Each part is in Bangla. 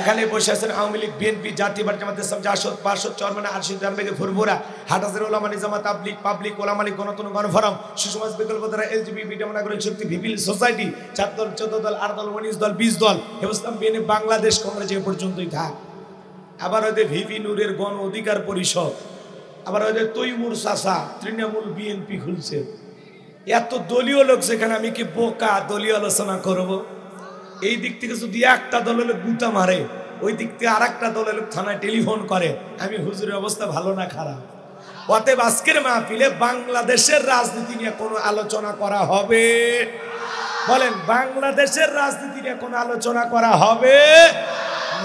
এখানে বসে আছেন আওয়ামী লীগ, বিএনপি, জাতীয় জামাতে ইসলামী, জাসদ, পার্ষদ, চরমানা, আরশিদ, জানবেগে, ফুরফুরা, হাটহাজারী ওলামা নিজামাত, তাবলীগ, পাবলিক ওলামা লীগ, গণতন্ত্র গণফোরাম, সুসমাজ বিকল্পধারা, এলজিবি, বিডি নাগরিক শক্তি, ভিপিএল সোসাইটি, 4 দল, 14 দল, 8 দল, 19 দল, 20 দল, হেফাজত বিএনপি, বাংলাদেশ কংগ্রেস এ পর্যন্তই থাক। আবার ওদের ভিপি নূরের গণ অধিকার পরিষদ, আবার ওদের তৈমুর চাচা তৃণমূল বিএনপি খুলছে। এত দলীয় লোক সেখানে আমি কি বোকা দলীয় আলোচনা করব? এই দিক থেকে যদি একটা দলের লোক গুতা মারে, ওই দিক থেকে আর একটা দলের লোক থানায় টেলিফোন করে, আমি হুজুরের অবস্থা ভালো না খারাপ? অতএব আজকের মাহফিলে বাংলাদেশের রাজনীতি নিয়ে কোনো আলোচনা করা হবে? বলেন, বাংলাদেশের রাজনীতি নিয়ে কোনো আলোচনা করা হবে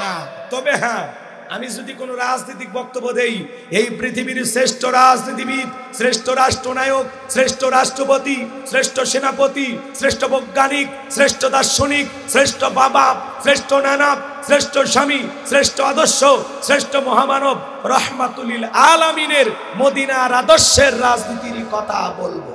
না। তবে হ্যাঁ, আমি যদি কোনো রাজনৈতিক বক্তব্য দেই, এই পৃথিবীর শ্রেষ্ঠ রাজনীতিবিদ, শ্রেষ্ঠ রাষ্ট্রনায়ক, শ্রেষ্ঠ রাষ্ট্রপতি, শ্রেষ্ঠ সেনাপতি, শ্রেষ্ঠ বৈজ্ঞানিক, শ্রেষ্ঠ দার্শনিক, শ্রেষ্ঠ বাবা, শ্রেষ্ঠ নানা, শ্রেষ্ঠ স্বামী, শ্রেষ্ঠ আদর্শ, শ্রেষ্ঠ মহামানব রহমাতুল আলামিনের মদিনার আদর্শের রাজনীতির কথা বলবো।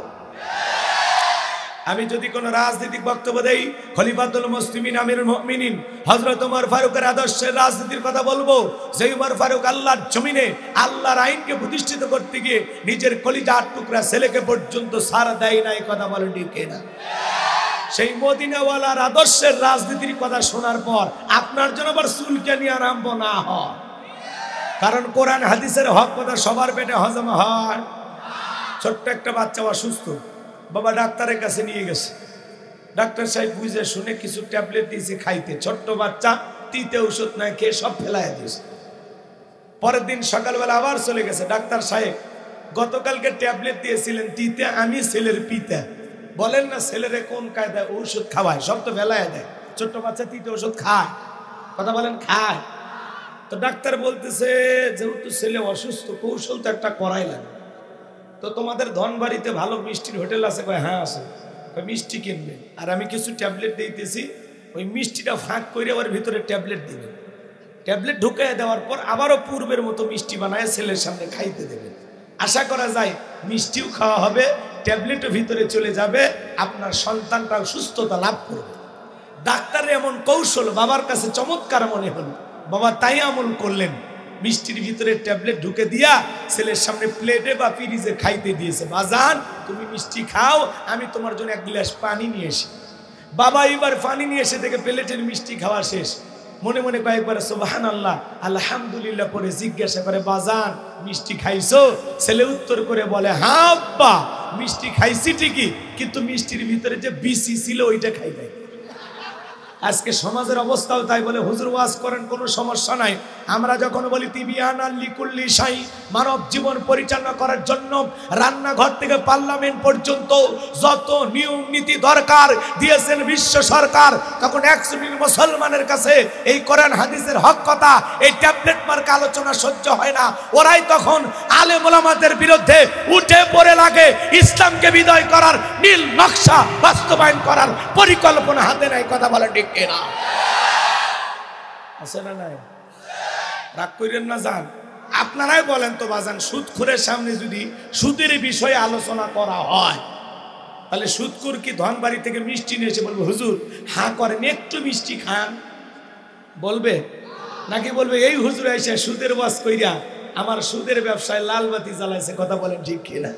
আমি যদি কোনো রাজনৈতিক বক্তব্য দেই, খলিফাতুল মুসলিমিন আমিরুল মুমিনিন হযরত ওমর ফারুকের আদর্শের রাজনীতির কথা বলবো। যে ওমর ফারুক আল্লাহর জমিনে আল্লাহর আইনকে প্রতিষ্ঠিত করতে গিয়ে নিজের কলিজার টুকরা ছেলেকে পর্যন্ত সাড়া দেয় না, এই কথা বলেন ঠিক না? সেই মদিনাওয়ালার আদর্শের রাজনীতির কথা শোনার পর আপনার জন্য আবার চুলকানি আরম্ভ না হয়, কারণ কোরআন হাদিসের হক কথা সবার পেটে হজম হয়। ছোট্ট একটা বাচ্চা অসুস্থ, বাবা ডাক্তারের কাছে নিয়ে গেছে। ডাক্তার সাহেব বুঝে শুনে কিছু ট্যাবলেট দিয়েছে খাইতে। ছোট্ট বাচ্চা, তিতে ওষুধ না খেয়ে সব ফেলাই দিয়েছে। পরের দিন সকালবেলা আবার চলে গেছে। ডাক্তার সাহেব, গতকালকে ট্যাবলেট দিয়েছিলেন তিতে, আমি ছেলের পিতা, বলেন না ছেলেরে কোন কায়দায় ঔষধ খাওয়ায়? সব তো ফেলাই দেয়। ছোট্ট বাচ্চা তিতে ওষুধ খায়, কথা বলেন খায়? তো ডাক্তার বলতেছে, যেহেতু ছেলে অসুস্থ, কৌশল তো একটা করাই লাগে। তো তোমাদের ধনবাড়িতে ভালো মিষ্টির হোটেল আছে? কয় হ্যাঁ আছে। মিষ্টি কিনবেন, আর আমি কিছু ট্যাবলেট দিতেছি, ওই মিষ্টিটা ফাঁক করে ওর ভিতরে ট্যাবলেট দিবেন। ট্যাবলেট ঢুকিয়ে দেওয়ার পর আবারও পূর্বের মতো মিষ্টি বানায় ছেলের সামনে খাইতে দেবেন। আশা করা যায় মিষ্টিও খাওয়া হবে, ট্যাবলেটও ভিতরে চলে যাবে, আপনার সন্তানটাও সুস্থতা লাভ করবে। ডাক্তারের এমন কৌশল বাবার কাছে চমৎকার মনে হল। বাবা তাই আমল করলেন, মিষ্টির ভিতরে ট্যাবলেট ঢুকে দিয়া ছেলের সামনে প্লেটে বা ফ্রিজে খাইতে দিয়েছে। বাজান তুমি মিষ্টি খাও, আমি তোমার জন্য 1 গ্লাস পানি নিয়ে এসি। বাবা এবার পানি নিয়ে এসে দেখে প্লেটের মিষ্টি খাওয়া শেষ। মনে মনে কয়েকবার সুবহানাল্লাহ আলহামদুলিল্লাহ পরে জিজ্ঞাসা করে, বাজান মিষ্টি খাইছো? ছেলে উত্তর করে বলে, হ্যাঁ আব্বা মিষ্টি খাইছি ঠিকই, কিন্তু মিষ্টির ভিতরে যে বিসি ছিল ওইটা খাই নাই। আজকে সমাজের অবস্থাও তাই। বলে হুজুর ওয়াজ করেন, কোনো সমস্যা নাই। আমরা যখন বলি তিবিয়ানা লিকুল্লি শাই, মানব জীবন পরিচালনা করার জন্য রান্নাঘর থেকে পার্লামেন্ট পর্যন্ত যত নিয়ম নীতি দরকার দিয়েছেন বিশ্ব সরকার, তখন এক শ্রেণীর মুসলমানের কাছে এই কোরআন হাদিসের হক কথা, এই ট্যাবলেট মার্কা আলোচনা সহ্য হয় না। ওরাই তখন আলেম ওলামাদের বিরুদ্ধে উঠে পড়ে লাগে, ইসলামকে বিদায় করার নীল নকশা বাস্তবায়ন করার পরিকল্পনা হাতে নেয়। কথা বলে ঠিক কিনা? আছে না নাই? রাগ করেন না যান, আপনারাই বলেন তো বাজান, সুদখোরের সামনে যদি সুদের বিষয়ে আলোচনা করা হয়, তাহলে সুদখোর কি ধনবাড়ি থেকে মিষ্টি নিয়ে এসে বলবে হুজুর হ্যাঁ করেন একটু মিষ্টি খান, বলবে? নাকি বলবে এই হুজুর এসে সুদের ওয়াজ কইরা আমার সুদের ব্যবসায় লাল বাতি জ্বালাইছে? কথা বলেন ঠিক কিনা?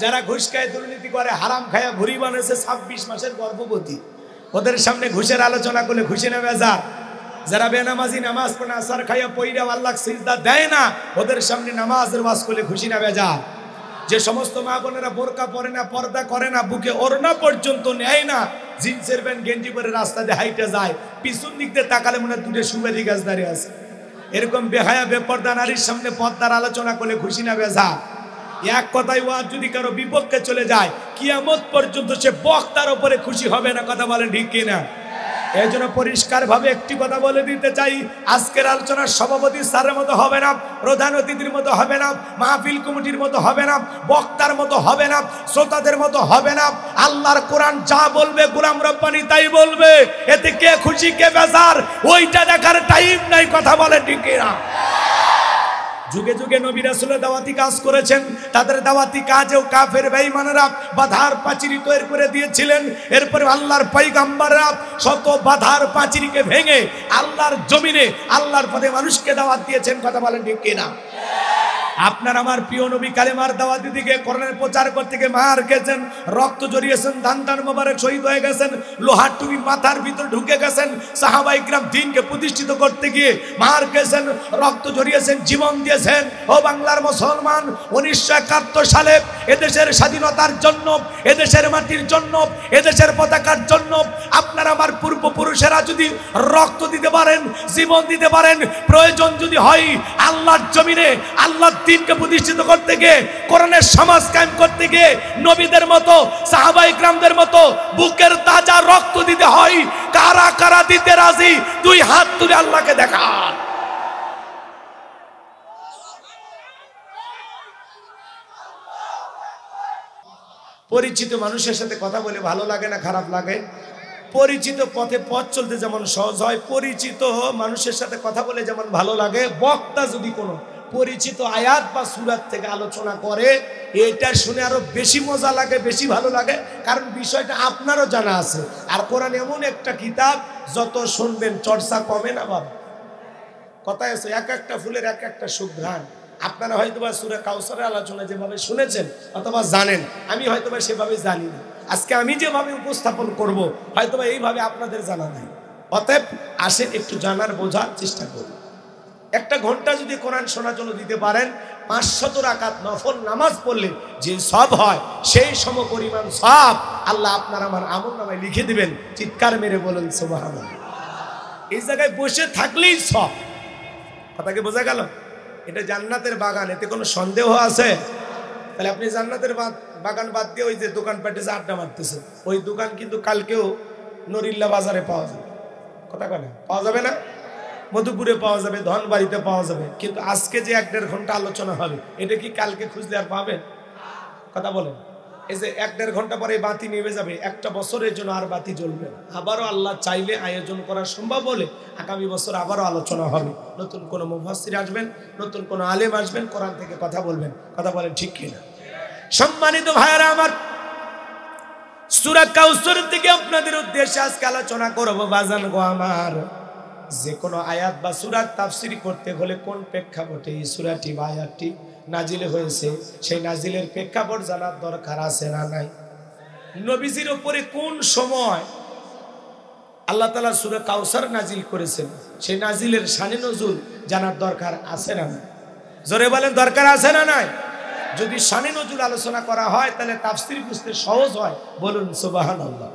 যারা ঘুষ খায়, দুর্নীতি করে, হারাম খায়া ভুড়ি বানাইছে, 26 মাসের গর্ভবতী, ওদের সামনে ঘুষের আলোচনা করলে খুশি না বেজার? যারা বেনামাজি, নামাজ পড়ে আসার খাইয়া পইরা আল্লাহকে সিজদা দেয় না, ওদের সামনে নামাজের ওয়াজ করলে খুশি না বেজার? যে সমস্ত মা বোনেরা বোরকা পরে না, পর্দা করে না, বুকে ওড়না পর্যন্ত নেয় না, জিন্সের প্যান্ট গেঞ্জি পরে রাস্তা দিয়ে হাইটে যায়, পিছন দিক দিয়ে তাকালে মনে হয় 2টা সুপারি গাছ দাঁড়িয়ে আছে। এরকম বেহায়া বেপর্দা নারীর সামনে পর্দার আলোচনা করলে খুশি না বেজার? এক কথায় ওয়াজ যদি কারো বিপক্ষে চলে যায়, কিয়ামত পর্যন্ত সে বক্তার উপরে খুশি হবে না। কথা বলেন ঠিক কিনা? এই জন্য পরিষ্কার ভাবে একটি কথা বলে দিতে চাই, আজকের আলোচনার সভাপতি স্যারের মতো হবে না, প্রধান অতিথির মতো হবে না, মাহফিল কমিটির মতো হবে না, বক্তার মতো হবে না, শ্রোতাদের মতো হবে না। আল্লাহর কোরআন যা বলবে গোলাম রব্বানি তাই বলবে। এতে কে খুশি কে বেজার ওইটা দেখার টাইম নাই। কথা বলে ঠিক কিনা? যুগে যুগে নবী রাসূলের দাওয়াতি কাজ করেছেন, তাদের দাওয়াতি কাজেও কাফের বেঈমানরা বাধার পাঁচিরি তৈরি করে দিয়েছিলেন। এরপরে আল্লাহর পয়গম্বররা শত বাধার পাঁচিরিকে ভেঙে আল্লাহর জমিনে আল্লাহর পথে মানুষকে দাওয়াত দিয়েছেন। কথা বলেন ঠিক কিনা? আপনার আমার প্রিয় নবী কালেমার দাওয়াত দিকে কোরআনের প্রচার করতে গিয়ে মার খেয়েছেন, রক্ত জড়িয়েছেন, দান মোবারক শহীদ হয়ে গেছেন, লোহার টুপি মাথার ভিতর ঢুকে গেছেন। সাহাবায়ে কিরাম দ্বীনকে প্রতিষ্ঠিত করতে গিয়ে মার খেয়েছেন, রক্ত জড়িয়েছেন, জীবন দিয়েছেন। ও বাংলার মুসলমান, 1971 সালে এদেশের স্বাধীনতার জন্য, এদেশের মাটির জন্য, এদেশের পতাকার জন্য আপনার আমার পূর্বপুরুষেরা যদি রক্ত দিতে পারেন, জীবন দিতে পারেন, প্রয়োজন যদি হয় আল্লাহর জমিনে আল্লাহর দ্বীনকে প্রতিষ্ঠিত করতে গিয়ে, কোরআনের সমাজ কায়েম করতে গিয়ে নবীদের মতো সাহাবায়ে কিরামদের মতো বুকের তাজা রক্ত দিতে হয়, কারা কারা দিতে রাজি? দুই হাত তুলে আল্লাহকে দেখান। পরিচিত মানুষের সাথে কথা বলে ভালো লাগে না খারাপ লাগে? পরিচিত পথে পথ চলতে যেমন সহজ হয়, পরিচিত মানুষের সাথে কথা বলে যেমন ভালো লাগে, বক্তা যদি কোনো পরিচিত আয়াত বা সূরা থেকে আলোচনা করে এটা শুনে আরো বেশি মজা লাগে, বেশি ভালো লাগে, কারণ বিষয়টা আপনারও জানা আছে। আর কোরআন এমন একটা কিতাব, যত শুনবেন চর্চা কমে না বাবা। কথায় আছে এক একটা ফুলের এক একটা সুঘ্রাণ। আপনারা হয়তোবা সূরা কাউসারের আলোচনা যেভাবে শুনেছেন অথবা জানেন, আমি হয়তোবা সেভাবে জানি না। আজকে আমি যেভাবে উপস্থাপন করব হয়তোবা এইভাবে আপনাদের জানা নাই। অতএব আসেন একটু জানার বোঝার চেষ্টা করি। একটা ঘন্টা যদি কোরআন শোনার জন্য দিতে পারেন, 500 রাকাত নফল নামাজ পড়লে যে সওয়াব হয় সেই সমপরিমাণ সওয়াব আল্লাহ আপনার আমার আমলনামায় লিখে দিবেন। চিৎকার মেরে বলুন সুবহানাল্লাহ। এই জায়গায় বসে থাকলেই সওয়াব। কথা কি বোঝা গেল? এটা জান্নাতের বাগান, এতে কোনো সন্দেহ আছে? তাহলে আপনি জান্নাতের বাগান বাদ দিয়ে ওই যে দোকান পাটে যে আড্ডা মারতেছেন, ওই দোকান কিন্তু কালকেও নরিল্লা বাজারে পাওয়া যাবে। কথা বলে পাওয়া যাবে না? মধুপুরে পাওয়া যাবে, ধনবাড়িতে পাওয়া যাবে। কিন্তু আজকে যে 1-1.5 ঘন্টা আলোচনা হবে, এটা কি কালকে খুঁজলে আর পাবেন? কথা বলেন। এই যে 1-1.5 ঘন্টা পরে বাতি নিভে যাবে, একটা বছরের জন্য আর বাতি জ্বলবে না। আবারও আল্লাহ চাইলে আয়োজন করা সম্ভব হলে আগামী বছর আবারও আলোচনা হবে। নতুন কোনো মুফাসসির আসবেন, নতুন কোনো আলেম আসবেন, কোরআন থেকে কথা বলবেন। কথা বলেন ঠিক কিনা? সম্মানিত ভাইয়েরা আমার, সূরা কাউসার থেকে আপনাদের উদ্দেশ্যে আজকে আলোচনা করব। বাজান গো আমার, যে কোনো আয়াত বা সূরার তাফসীর করতে হলে কোন প্রেক্ষাপটে এই সূরাটি বা আয়াতটি নাজিল হয়েছে, সেই নাজিলের প্রেক্ষাপট জানার দরকার আছে না নাই? নবীজির উপরে কোন সময় আল্লাহ তাআলা সূরা কাউসার নাজিল করেছেন, সেই নাজিলের শানে নজুল জানার দরকার আছে না নাই? জোরে বলেন দরকার আছে না নাই? যদি শানে নজুল আলোচনা করা হয় তাহলে তাফসীর বুঝতে সহজ হয়। বলুন সুবহানাল্লাহ।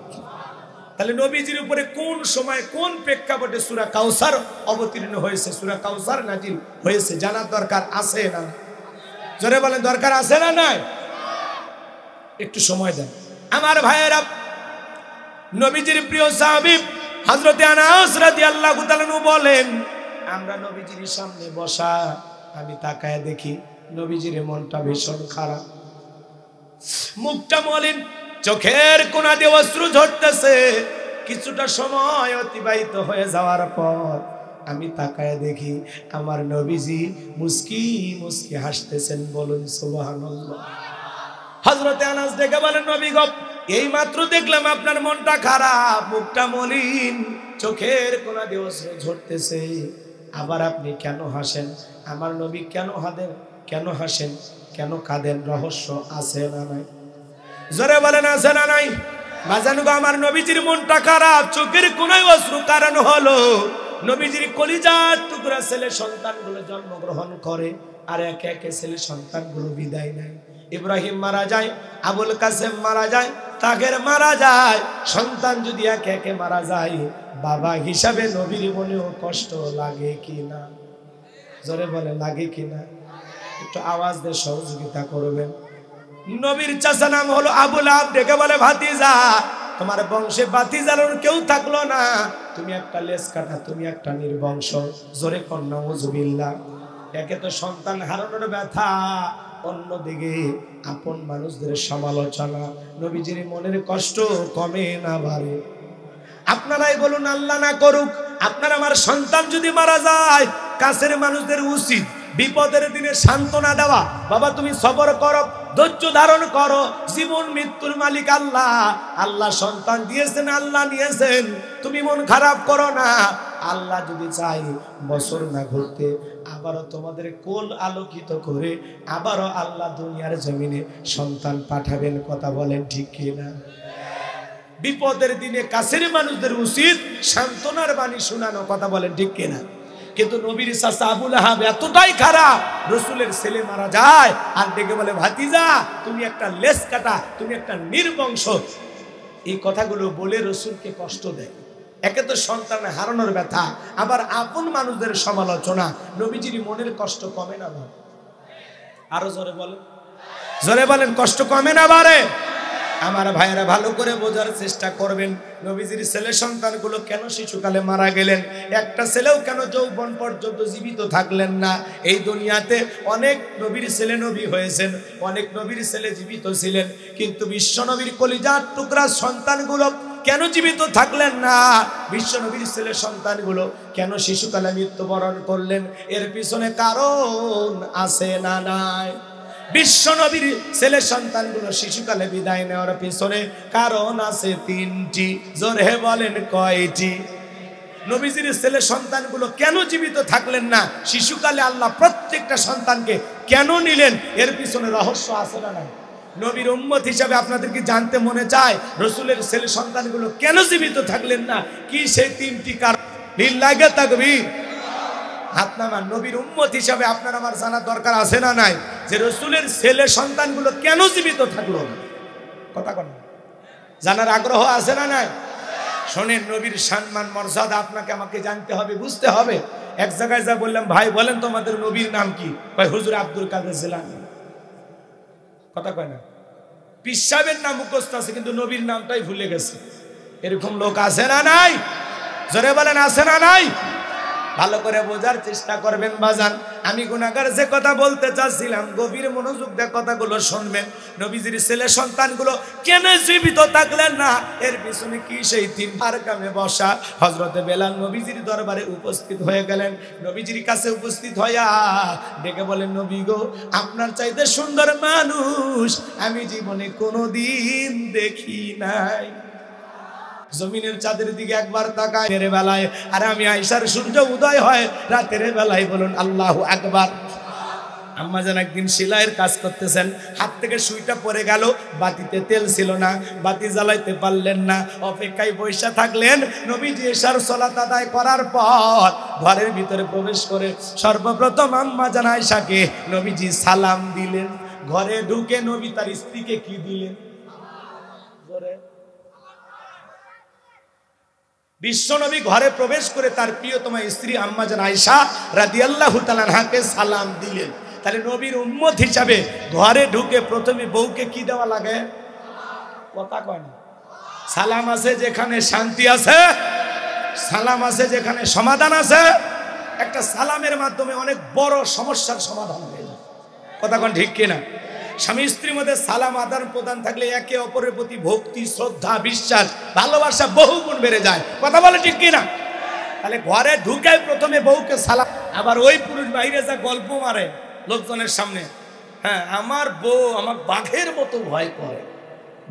তাহলে নবীজির উপরে কোন সময় কোন প্রেক্ষাপটে সূরা কাউসার অবতীর্ণ হয়েছে, সূরা কাউসার নাজিল হয়েছে জানার দরকার আছে না? জোরে বলেন দরকার আছে না নাই? একটু সময় দেন আমার ভাইয়েরা। নবীজির প্রিয় সাহাবী হযরতে আনাস রাদিয়াল্লাহু তাআলা বলেন, আমরা নবীজির সামনে বসা, আমি তাকায় দেখি নবীজির মনটা ভীষণ খারাপ, মুখটা মলিন, চোখের কোণা দিয়ে অশ্রু ঝরতেছে। কিছুটা সময় অতিবাহিত হয়ে যাওয়ার পর আমি তাকায় দেখি আমার নবীজি মুস্কি মুস্কি হাসতেছেন। বলুন সুবহানাল্লাহ। হযরতে আনাস ডেকে বলেন, নবী গো, এই মাত্র দেখলাম আপনার মনটা খারাপ, মুখটা মলিন, চোখের কোণা দিয়ে অশ্রু ঝরতেছে, আবার আপনি কেন হাসেন? আমার নবী কেন হাসেন, কেন কাঁদেন? রহস্য আছে না নাই? জোরে বলেন আছে না নাই? বাজান গো, আমার নবীজির মনটা খারাপ, চোখের কোণায় অশ্রু কারণ হলো নবীজির কলিজার টুকরা ছেলে সন্তানগুলো জন্মগ্রহণ করে, আর একে একে ছেলে সন্তানগুলো বিদায় নেয়। ইব্রাহিম মারা যায়, আবুল কাসেম মারা যায়, তাহের মারা যায়। সন্তান যদি একে একে মারা যায়, বাবা হিসাবে নবীর মনেও কষ্ট লাগে কি না? জোরে বলে লাগে কি না? একটু আওয়াজ দিয়ে সহযোগিতা করবেন। নবীর চাচা নাম হলো আবু লাহাব, ডেকে বলে, ভাতিজা, তোমার বংশে ভাতিজার কেউ থাকলো না, তুমি একটা লেজ কাটা, তুমি একটা নির্বংশ। জোরে কর নাউযুবিল্লাহ। একে তো সন্তান হারানোর ব্যথা, অন্যদিকে আপন মানুষদের সমালোচনা। নবীজির মনের কষ্ট কমে না বাড়ে? আপনারাই বলুন, আল্লাহ না করুক আপনার আমার সন্তান যদি মারা যায়, কাছের মানুষদের উচিত বিপদের দিনে সান্ত্বনা দেওয়া, বাবা তুমি সবর করো, ধৈর্য ধারণ করো, জীবন মৃত্যুর মালিক আল্লাহ, আল্লাহ সন্তান দিয়েছেন, আল্লাহ নিয়েছেন, তুমি মন খারাপ করো না। আল্লাহ যদি চাই বছর না ঘুরতে আবারও তোমাদের কোল আলোকিত করে আবারও আল্লাহ দুনিয়ার জমিনে সন্তান পাঠাবেন। কথা বলেন ঠিক কিনা? বিপদের দিনে কাছের মানুষদের উচিত সান্ত্বনার বাণী শোনানো। কথা বলেন ঠিক কিনা? কিন্তু নবীর চাচা আবু লাহাব এতটাই খারাপ, রসুলের ছেলে মারা যায় আর ডেকে বলে ভাতিজা তুমি একটা লেস কাটা, তুমি একটা নির্বংশ। এই কথাগুলো বলে রসুলকে কষ্ট দেয়। একে তো সন্তান হারানোর ব্যথা, আবার আপন মানুষদের সমালোচনা। নবীজির মনের কষ্ট কমে না বাড়ে? আরো জোরে বলেন, জোরে বলেন, কষ্ট কমে না বাড়ে? আমার ভাইয়েরা ভালো করে বোঝার চেষ্টা করবেন, নবীজির ছেলে সন্তানগুলো কেন শিশুকালে মারা গেলেন? একটা ছেলেও কেন যৌবন পর্যন্ত জীবিত থাকলেন না? এই দুনিয়াতে অনেক নবীর ছেলে নবী হয়েছেন, অনেক নবীর ছেলে জীবিত ছিলেন, কিন্তু বিশ্ব নবীর কলিজার টুকরা সন্তানগুলো কেন জীবিত থাকলেন না? বিশ্ব নবীর ছেলে সন্তানগুলো কেন শিশুকালে মৃত্যুবরণ করলেন? এর পিছনে কারণ আছে না নাই? বিশ্ব নবীর ছেলে সন্তানগুলো শিশুকালে বিদায় নেওয়ার পিছনে কারণ আছে তিনটি। জোরে বলেন কয়টি? নবীজির ছেলে সন্তানগুলো কেন জীবিত থাকলেন না? শিশুকালে আল্লাহ প্রত্যেকটা সন্তানকে কেন নিলেন? এর পিছনে রহস্য আছে না নাই? নবীর উম্মত হিসাবে আপনাদের কি জানতে মনে চায় রসুলের ছেলে সন্তানগুলো কেন জীবিত থাকলেন না? কি সেই তিনটি কারণ? লিল্লাহি তাকবীর। হাত নামান। নবীর উম্মত হিসাবে আপনার আমার জানা দরকার আছে না নাই যে রসুলের ছেলে সন্তানগুলো কেন জীবিত থাকলো না? কথা কন, জানার আগ্রহ আছে না নাই? শোনেন, নবীর সম্মান মর্যাদা আপনাকে আমাকে জানতে হবে, বুঝতে হবে। এক জায়গায় যা বললাম, ভাই বলেন তোমাদের নবীর নাম কি? কয় হুজুর আব্দুল কাদের জিলানী। কথা কয় না? পীর সাহেবের নাম মুখস্থ আছে কিন্তু নবীর নামটাই ভুলে গেছে। এরকম লোক আছে না নাই? জোরে বলেন আছে না নাই? ভালো করে বোঝার চেষ্টা করবেন বাজান। আমি গুনাহগার যে কথা বলতে চাচ্ছিলাম, গভীর মনোযোগ দিয়ে কথাগুলো শুনবেন। নবীজির ছেলে সন্তানগুলো কেন জীবিত থাকলেন না? এর পিছনে কি সেই তিন আরকামে বসা হযরতে বেলাল নবীজির দরবারে উপস্থিত হয়ে গেলেন। নবীজির কাছে উপস্থিত হইয়া ডেকে বলেন, নবী গো, আপনার চাইতে সুন্দর মানুষ আমি জীবনে কোনোদিন দেখি নাই। জমিনের চাঁদের দিকে একবার তাকায় এর বেলায়, আর আমি আয়েশার সূর্য উদয় হয় রাতের বেলায়। বলুন আল্লাহু আকবার। আম্মা জান একদিন সেলাইয়ের কাজ করতেছেন, হাত থেকে সুইটা পড়ে গেল, বাতিতে তেল ছিল না, বাতি জ্বালাইতে পারলেন না, অপেক্ষায় বসে থাকলেন। নবীজি এশার সালাত আদায় করার পর ঘরের ভিতরে প্রবেশ করে সর্বপ্রথম আম্মা জান আয়েশাকে নবীজি সালাম দিলেন। ঘরে ঢুকে নবী তার স্ত্রীকে কি দিলেন? বিশ্বনবী ঘরে প্রবেশ করে তার প্রিয়তমা স্ত্রী আম্মা জান আয়েশা রাদিয়াল্লাহু তাআলা আনহাকে সালাম দিলেন। তাহলে নবীর উম্মত হিসাবে ঘরে ঢুকে প্রথমে বউকে কি দেওয়া লাগে? কথা কয় না? সালাম আছে যেখানে শান্তি আছে, সালাম আছে যেখানে সমাধান আছে। একটা সালামের মাধ্যমে অনেক বড় সমস্যার সমাধান হয়ে যায়। কথা কন ঠিক কিনা? স্বামী স্ত্রীর মধ্যে সালাম আদান প্রদান থাকলে একে অপরের প্রতি ভক্তি, শ্রদ্ধা, বিশ্বাস, ভালোবাসা বহু গুণ বেড়ে যায়। কথা বলে ঠিক কিনা? তাহলে ঘরে ঢুকে প্রথমে বউকে সালাম। আবার ওই পুরুষ বাইরে যা গল্প মারে লোকজনের সামনে, হ্যাঁ আমার বউ আমার বাঘের মতো ভয় করে।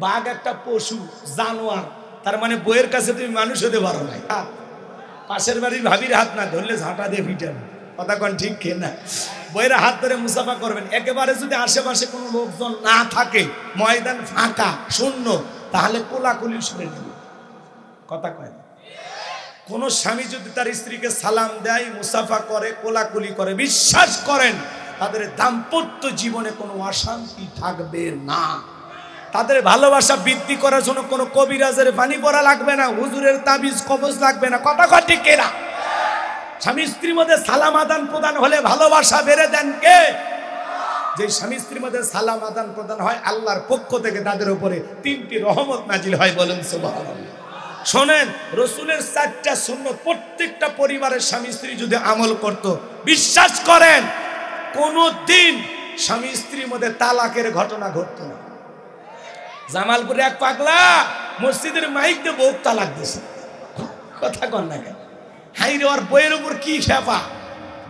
বাঘ একটা পশু, জানোয়ার, তার মানে বউয়ের কাছে তুমি মানুষ হতে পারো না। পাশের বাড়ির ভাবির হাত না ধরলে ঝাঁটা দিয়ে পিটান। কথা কন ঠিক কিনা? বইয়ের হাত ধরে মুসাফা করবেন। একেবারে যদি আশেপাশে কোনো লোকজন না থাকে, ময়দান ফাঁকা শূন্য, তাহলে কোলাকুলি শুনে নেবে। কথা কয় না? কোন স্বামী যদি তার স্ত্রীকে সালাম দেয়, মুসাফা করে, কোলাকুলি করে, বিশ্বাস করেন তাদের দাম্পত্য জীবনে কোনো অশান্তি থাকবে না। তাদের ভালোবাসা বৃদ্ধি করার জন্য কোনো কবিরাজের পানি পড়া লাগবে না, হুজুরের তাবিজ কবজ লাগবে না। কথা কয় ঠিক কিনা? স্বামী স্ত্রীর মধ্যে সালাম আদান প্রদান হলে ভালোবাসা বেড়ে দেন কে? যে স্বামী স্ত্রীর মধ্যে সালাম আদান প্রদান হয়, আল্লাহর পক্ষ থেকে তাদের উপরে 3টি রহমত নাজিল হয়। বলেন সুবহানাল্লাহ। শোনেন, রসুলের 4টা সুন্নত প্রত্যেকটা পরিবারের স্বামী স্ত্রী যদি আমল করত, বিশ্বাস করেন কোনো দিন স্বামী স্ত্রীর মধ্যে তালাকের ঘটনা ঘটতো না। জামালপুরে এক পাগলা মসজিদের মাইক দিয়ে বউ তালাক দিয়েছে। কথা কন না কেন? হাই রে, ওর বইয়ের উপর কি খেপা!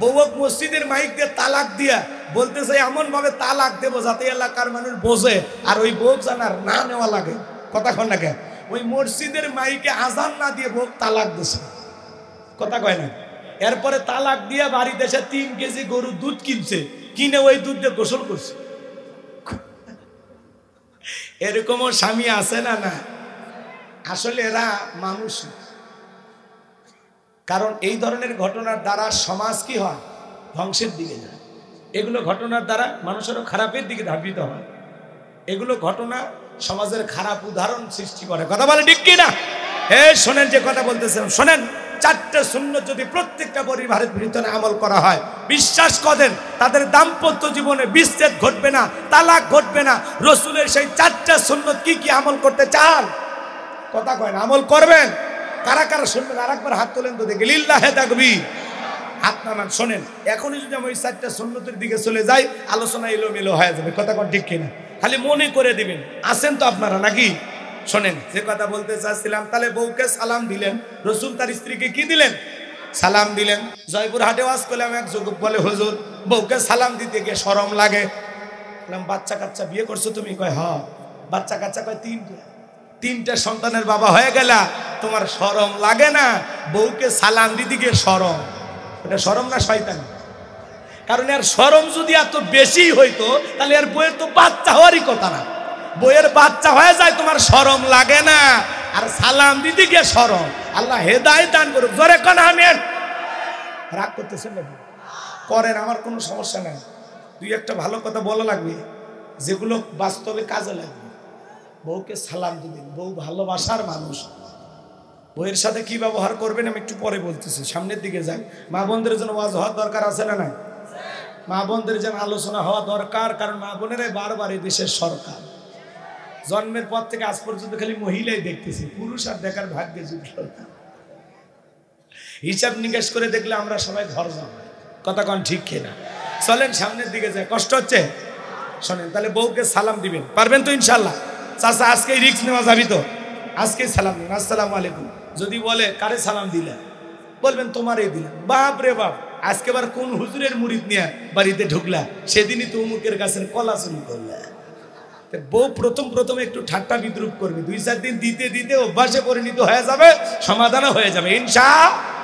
বউক মসজিদের মাইক দিয়ে তালাক দিয়া বলতেছে এমন ভাবে তালাক দেবো যাতে এলাকার মানুষ বোঝে আর ওই বউ জানার না নেওয়া লাগে। কথা কয় না কেন? ওই মসজিদের মাইকে আজান না দিয়ে বউ তালাক দিছে। কথা কয় না? এরপরে তালাক দিয়া বাড়িতে এসে 3 কেজি গরুর দুধ কিনছে, কিনে ওই দুধ দিয়ে গোসল করছে। এরকমও স্বামী আছে না? না, আসলে এরা মানুষ। কারণ এই ধরনের ঘটনার দ্বারা সমাজ কি হয়? ধ্বংসের দিকে যায়। এগুলো ঘটনার দ্বারা মানুষেরও খারাপের দিকে ধাবিত হয়। এগুলো ঘটনা সমাজের খারাপ উদাহরণ সৃষ্টি করে। কথা বলে ঠিক কিনা? শোনেন, যে কথা বলতেছিলাম শোনেন। 4টে সুন্নত যদি প্রত্যেকটা পরিবারের ভিতরে আমল করা হয়, বিশ্বাস করেন তাদের দাম্পত্য জীবনে বিচ্ছেদ ঘটবে না, তালাক ঘটবে না। রসুলের সেই 4টে সুন্নত কি কি আমল করতে চান? কথা কয় না? আমল করবেন? কারা কারা শুনবেন? আরেকবার হাত তোলেন তো দেখি। লিল্লাহে তাকবীর। হাত নামান। শোনেন, এখনই যদি আমি ওই 4টে সুন্নতের দিকে চলে যাই, আলোচনা এলোমেলো হয়ে যাবে। কথা কন ঠিক কিনা? খালি মনে করে দিবেন। আছেন তো আপনারা নাকি? শোনেন, যে কথা বলতে চাচ্ছিলাম, তাহলে বউকে সালাম দিলেন, রসুল তার স্ত্রীকে কি দিলেন? সালাম দিলেন। জয়পুর হাটে ওয়াজ করলাম, এক যুবক বলে, হুজুর বউকে সালাম দিতে গিয়ে শরম লাগে। বললাম, বাচ্চা কাচ্চা বিয়ে করছো তুমি? কয় হ্যাঁ। বাচ্চা কাচ্চা? কয় 3টে সন্তানের বাবা হয়ে গেলা, তোমার শরম লাগে না? বউকে সালাম দিতে গিয়ে শরম। এটা শরম না শয়তানি? কারণ এর শরম যদি এত বেশি হইতো তাহলে এর বইয়ের তো বাচ্চা হওয়ারই কথা না। বইয়ের বাচ্চা হয়ে যায়, তোমার শরম লাগে না? আর সালাম দিতে গিয়ে শরম। আল্লাহ হেদায়েত দান করুক। জোরে কোন আমিন। রাগ করতেছেন না? করেন, আমার কোনো সমস্যা নাই। 2-1টা ভালো কথা বলা লাগবে যেগুলো বাস্তবে কাজে লাগবে। বউকে সালাম দিবেন। বউ ভালোবাসার মানুষ। বউয়ের সাথে কি ব্যবহার করবেন আমি একটু পরে বলতেছি, সামনের দিকে যাই। মা বোনদের জন্য ওয়াজ হওয়ার দরকার আছে না? না, মা বোনদের জন্য আলোচনা হওয়া দরকার। কারণ মা বোনেরাই বারবার এই দেশের সরকার। জন্মের পর থেকে আজ পর্যন্ত খালি মহিলাই দেখতেছি, পুরুষ আর দেখার ভাগ্যে জুটল না। হিসাব নিকাশ করে দেখলে আমরা সবাই ঘর যাব। কথা কন ঠিক কিনা? চলেন সামনের দিকে যাই। কষ্ট হচ্ছে? শোনেন, তাহলে বউকে সালাম দিবেন। পারবেন তো ইনশাল্লাহ? চাচা আজকে রিস্ক নেওয়া যাবি তো? আজকে সালাম দিন। আসসালামু আলাইকুম। যদি বলে কারে সালাম দিলে, বলবেন তোমারই দিলাম। বাপ রে বাপ, আজকে আবার কোন হুজুরের মুরিদ নিয়ে বাড়িতে ঢুকলা? সেদিনই তো অমুকের গাছের কলা চুরি করলা। বউ প্রথম একটু ঠাট্টা বিদ্রুপ করবে, 2-4 দিন দিতে দিতে অভ্যাসে পরিণত হয়ে যাবে, সমাধানও হয়ে যাবে ইনশাআল্লাহ।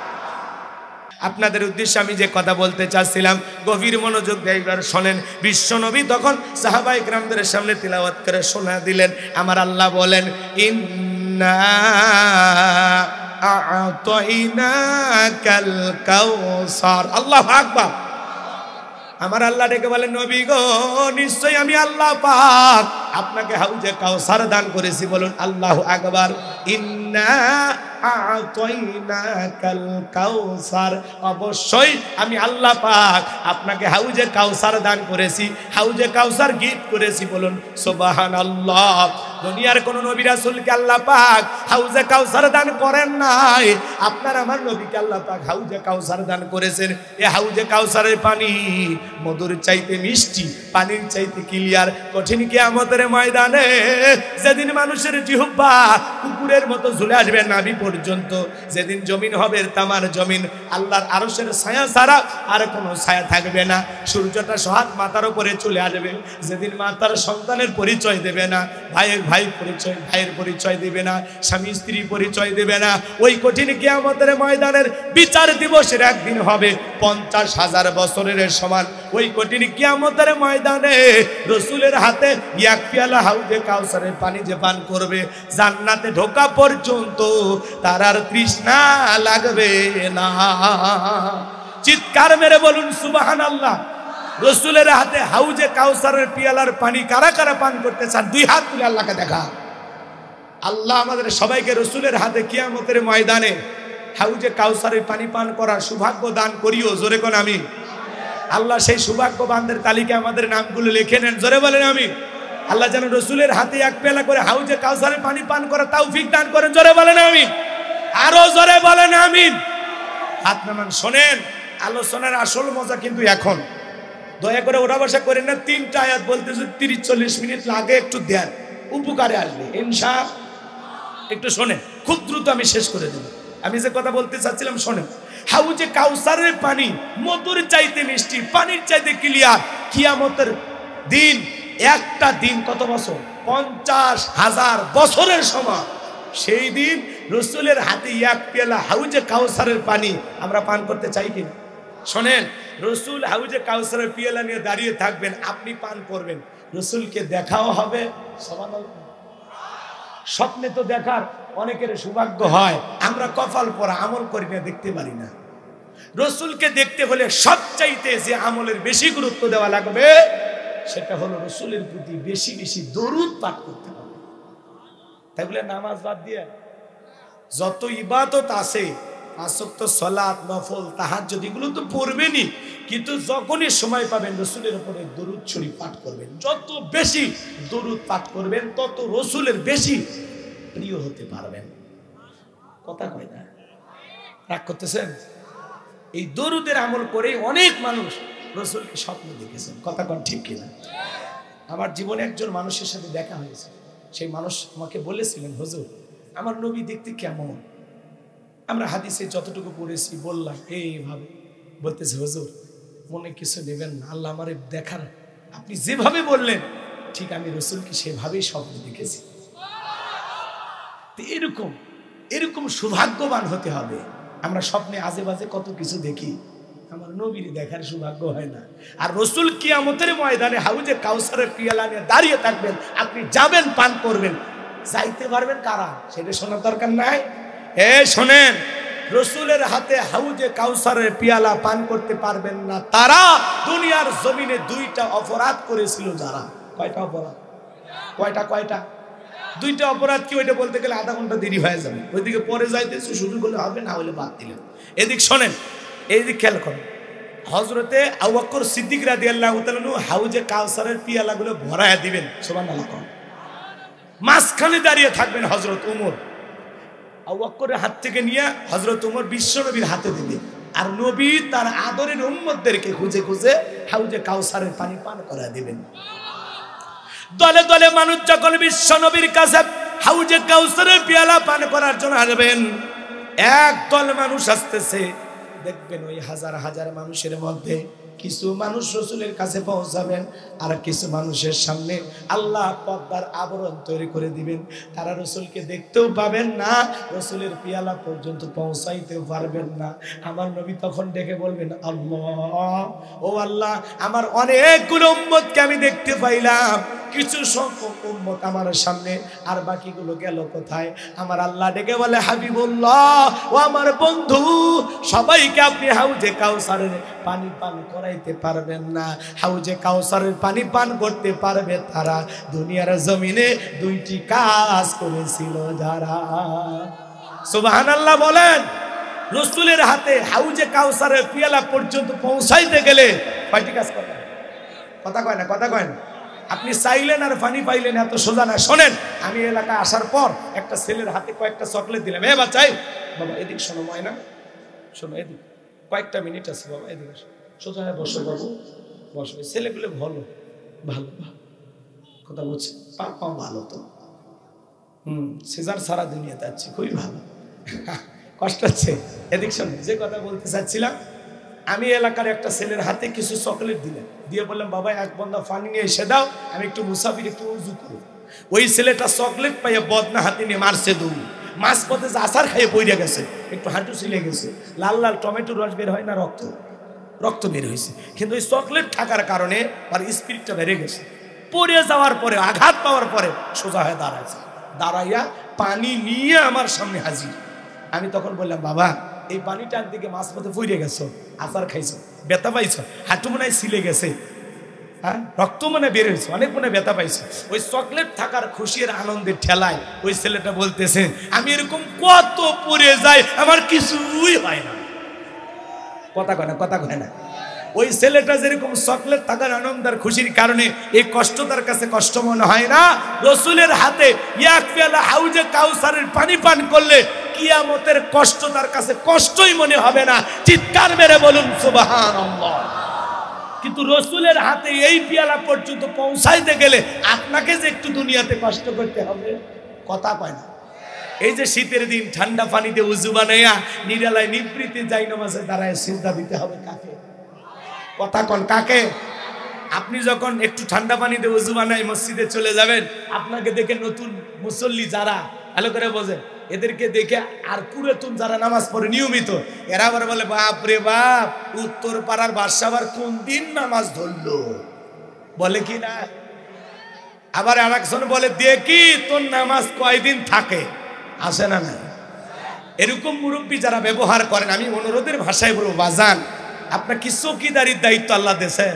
আপনাদের উদ্দেশ্যে আমি যে কথা বলতে চাচ্ছিলাম, গভীর মনোযোগ দিয়ে এবার শোনেন। বিশ্বনবী তখন সাহাবায়ে কেরামদের সামনে তিলাওয়াত করে শোনা দিলেন। আমার আল্লাহ বলেন, ইন্না আ'তাইনাকাল কাউসার। আল্লাহু আকবার। আমার আল্লাহ ডেকে বলেন, নবী গো, নিশ্চয়ই আমি আল্লাহ পাক আপনাকে হাউজে কাউসার দান করেছি। বলুন আল্লাহু আকবার। ইন্না আ'তাইনাকাল কাউসার। অবশ্যই আমি আল্লাহ পাক আপনাকে হাউজে কাউসার দান করেছি, হাউজে কাউসার গিফট করেছি। বলুন সুবহানাল্লাহ। দুনিয়ার কোন নবী রাসূলকে আল্লাহ পাক হাউজে কাউসার দান করেন নাই, আপনার আমার নবীকে আল্লাহ পাক হাউজে কাউসার দান করেছেন। এই হাউজে কাউসারের পানি মধুর চাইতে মিষ্টি, পানির চাইতে ক্লিয়ার। কঠিন কিয়ামতের ময়দানে যেদিন মানুষের জিহ্বা কুকুরের মতো ঝুলে আসবে নাভি পর্যন্ত, যেদিন জমিন হবে তামার জমিন, আল্লাহর আরশের ছায়া ছাড়া আর কোনো ছায়া থাকবে না। সূর্যটা সহাত মাথার উপরে চলে আসবে। যেদিন মাতার সন্তানের পরিচয় দেবে না, ভাইয়ের পরিচয় দেবে না, স্বামী স্ত্রী পরিচয় দেবে না। ওই কঠিন কিয়ামতের ময়দানের বিচার দিবসের একদিন হবে 50,000 বছরের সমান। ওই কঠিন কিয়ামতের ময়দানে রসুলের হাতে এক পেয়ালা হাউজে কাউসারের পানি যে পান করবে, জান্নাতে ঢোকা পর্যন্ত তার আর তৃষ্ণা লাগবে না। চিৎকার মেরে বলুন সুবহানাল্লাহ। রসুলের হাতে হাউজে কাউসারের পিয়ালার পানি কারা কারা পান করতে চান? 2 হাত তুলে আল্লাহকে দেখা। আল্লাহ আমাদের সবাইকে রসুলের হাতে কিয়ামতের ময়দানে হাউজে কাউসারের পানি পান করার সৌভাগ্য দান করিও। জোরে কোন আমিন। আল্লাহ সেই সৌভাগ্যবানদের তালিকায় আমাদের নামগুলো লিখে নেন। জোরে বলেন আমিন। আল্লাহ যেন রসুলের হাতে এক পেয়ালা করে হাউজে কাউসারের পানি পান করার তৌফিক দান করেন। জোরে বলেন আমিন। আরো জোরে বলেন আমিন। হাত নামান। শোনেন, আলোচনার আসল মজা কিন্তু এখন। দয়া করে ওরা বসা করেন না। 3টা আয়াত বলতে যদি 30-40 মিনিট লাগে, একটু দেন, উপকারে আসবে ইনশাআল্লাহ। একটু শোনেন, খুব দ্রুত আমি শেষ করে দেব। আমি যে কথা বলতে চাচ্ছিলাম শোনেন। হাউজে কাউসারের পানি মধুর চাইতে মিষ্টি, পানির চাইতে ক্লিয়ার। কিয়ামতের দিন, একটা দিন কত বছর? 50,000 বছরের সমান। সেই দিন রসুলের হাতে এক পেয়ালা হাউজে কাউসারের পানি আমরা পান করতে চাই কিনা? শোনেন, রসুল হাউজে কাউসারের পেয়ালা নিয়ে দাঁড়িয়ে থাকবেন, আপনি পান করবেন, রসুলকে দেখাও হবে। স্বপ্নে তো দেখার অনেকের সৌভাগ্য হয়, আমরা কপাল পরা আমল করি না, দেখতে পারি না। রসুলকে দেখতে হলে সবচাইতে যে আমলের বেশি গুরুত্ব দেওয়া লাগবে সেটা হলো রসুলের প্রতি বেশি বেশি দরুদ পাঠ করতে হবে। তাই বলে নামাজ বাদ দিয়ে যত ইবাদত আছে, পাঁচ ওয়াক্ত সালাত, নফল, তাহাজ্জুদ, এগুলো তো পড়বেনই, কিন্তু যখনই সময় পাবেন রসুলের উপরে দরুদ শরীফ পাঠ করবেন। যত বেশি দরুদ পাঠ করবেন তত রসুলের বেশি প্রিয় হতে পারবেন। কথা কয় না? রাগ করতেছেন? এই দরুদের আমল করে অনেক মানুষ রসুলকে স্বপ্ন দেখেছেন। কথা কন ঠিক কিনা? আমার জীবনে একজন মানুষের সাথে দেখা হয়েছে। সেই মানুষ আমাকে বলেছিলেন, হুজুর আমার নবী দেখতে কেমন? আমরা হাদিসে যতটুকু পড়েছি বললাম এইভাবে। বলতেছে, হুজুর মনে কিছু নেবেন না, আল্লাহ আমার দেখার, আপনি যেভাবে বললেন ঠিক আমি রসুলকে সেভাবেই স্বপ্ন দেখেছি। এরকম এরকম সৌভাগ্যবান হতে হবে। আমরা স্বপ্নে আজে বাজে কত কিছু দেখি, আমার নবীর দেখার সৌভাগ্য হয় না। আর রসুল কিয়ামতের ময়দানে হাউজে কাউসারের পিয়ালা নিয়ে দাঁড়িয়ে থাকবেন, আপনি যাবেন, পান করবেন, যাইতে পারবেন কারা সেটা শোনার দরকার নাই। শোনেন, রসুলের হাতে হাউজে কাউসারের পিয়ালা পান করতে পারবেন না তারা দুনিয়ার জমিনে দুইটা অপরাধ করেছিল। যারা কয়টা অপরাধ? কয়টা? দুইটা অপরাধ কি? ওইটা বলতে গেলে আধা ঘন্টা দেরি হয়ে যাবে, ওইদিকে পরে যাইতেছে, শুরু করলে হবে, না হলে বাদ দিলেন। এদিক শোনেন, এইদিক খেয়াল করেন। হযরতে আবু বকর সিদ্দিক রাদিয়াল্লাহু তাআলা হাউজে কাউসারের পিয়ালাগুলো ভরায়া দিবেন, সুবহানাল্লাহ। মাঝখানে দাঁড়িয়ে থাকবেন হযরত ওমর, আবু বকরের হাত থেকে নিয়ে হযরত ওমর বিশ্ব নবীর হাতে দিবেন, আর নবী তার আদরের উম্মতদেরকে খুঁজে খুঁজে হাউজে কাউসারের পানি পান করা দিবেন। দলে দলে মানুষ যখন বিশ্ব নবীর কাছে হাউজে কাউসারের পেয়ালা পান করার জন্য আসবেন, এক দল মানুষ আসতেছে, দেখবেন ওই হাজার হাজার মানুষের মধ্যে কিছু মানুষ রসুলের কাছে পৌঁছাবেন, আর কিছু মানুষের সামনে আল্লাহ পর্দার আবরণ তৈরি করে দিবেন। তারা রসুলকে দেখতেও পাবেন না, রসুলের পিয়ালা পর্যন্ত পৌঁছাইতেও পারবেন না। আমার নবী তখন ডেকে বলবেন, আল্লাহ, ও আল্লাহ, আমার অনেকগুলো উম্মতকে আমি দেখতে পাইলাম, কিছু সংখ্যক উম্মত আমার সামনে, আর বাকিগুলো গেল কোথায়? আমার আল্লাহ ডেকে বলে, হাবিবুল্লাহ, ও আমার বন্ধু, সবাইকে আপনি হাউজে কাউসারের পানি পান করাইতে পারবেন না। হাউজে কাউসারের পানি পান করতে পারবে তারা দুনিয়ার জমিনে দুইটি কাজ করেছিল যারা। সুবহানাল্লাহ বলেন। রসুলের হাতে হাউজে কাউসারের পিয়ালা পর্যন্ত পৌঁছাইতে গেলে কয়টি কাজ করবেন? কথা কয় না, কথা কয় না। আপনি চাইলেন আর পানি পাইলেন, এত সোজা না। শোনেন, আমি এলাকায় আসার পর একটা ছেলের হাতে কয়েকটা চকলেট দিলাম। বাচ্চাই, বাবা এদিক শোনো, ময়না শোনো, এদিক কয়েকটা মিনিট আছে বাবা, এদিকে সোজা বসো বাবু, বসো। ছেলেগুলো ভালো ভালো কথা বলছে, পাপাও ভালো তো, সিজার সারা দুনিয়াতে আছে, খুবই ভালো, কষ্ট হচ্ছে। এদিক শোনো, যে কথা বলতে চাচ্ছিলাম, আমি এলাকার একটা ছেলের হাতে কিছু চকলেট দিলাম, দিয়ে বললাম, বাবা এক বন্ধা পানি নিয়ে এসে দাও, আমি একটু মুসাফির, একটু উজু করব। ওই ছেলেটা চকলেট পাইয়া বদনা হাতে নিয়ে মারছে দৌড়, মাছ পথে আচার খাইয়ে পড়ে গেছে, একটু হাঁটু ছিলে গেছে, লাল লাল টমেটোর রস বের হয় না, রক্ত বের হয়েছে, কিন্তু ওই চকলেট থাকার কারণে আর স্পিরিটটা বেড়ে গেছে। পড়ে যাওয়ার পরে, আঘাত পাওয়ার পরে সোজা হয়ে দাঁড়াইছে, দাঁড়াইয়া পানি নিয়ে আমার সামনে হাজির। আমি তখন বললাম, বাবা এই পানিটার দিকে মাছ পথে পড়ে গেছো, আচার খাইছো, ব্যথা পাইছো, হাঁটু মনে হয় ছিলে গেছে, হ্যাঁ রক্ত মনে বের হয়েছে, অনেক মনে ব্যথা পাইছে। ওই চকলেট থাকার খুশির আনন্দের ঠেলায় ওই ছেলেটা বলতেছে, আমি এরকম কত পড়ে যাই, আমার কিছুই হয় না। কথা কয় না, কথা কয় না। ওই ছেলেটা যেরকম চকলেট থাকার আনন্দের খুশির কারণে এই কষ্ট তার কাছে কষ্ট মনে হয় না, রসুলের হাতে এক পেয়ালা হাউজে কাউসারের পানি পান করলে কিয়ামতের কষ্ট তার কাছে কষ্টই মনে হবে না। চিৎকার মেরে বলুন সুবহানাল্লাহ। কিন্তু রসুলের হাতে এই পিয়ালা পর্যন্ত পৌঁছাইতে গেলে আপনাকে যে একটু দুনিয়াতে কষ্ট করতে হবে, কথা কয় না। এই যে শীতের দিন ঠান্ডা পানিতে উজু বানাইয়া নিরালায় নিবৃত্তি যাই নামাজে দাঁড়ায় সিজদা দিতে হবে কাকে? কথা কোন কাকে? আপনি যখন একটু ঠান্ডা পানিতে উজু বানাই মসজিদে চলে যাবেন, আপনাকে দেখে নতুন মুসল্লি যারা, ভালো করে বোঝেন, এদেরকে দেখে আর পুরাতন যারা নামাজ পড়ে নিয়মিত, এরা আবার বলে বাপ রে বাপ, উত্তর পাড়ার বাদশা আবার কোন দিন নামাজ ধরলো, বলে কি না? আবার আরেকজন বলে দেখি তোর নামাজ কয়দিন থাকে, আসে না না? এরকম মুরব্বী যারা ব্যবহার করেন, আমি অনুরোধের ভাষায় বলবো বাজান, আপনার কি চৌকিদারির দায়িত্ব আল্লাহ দেশে,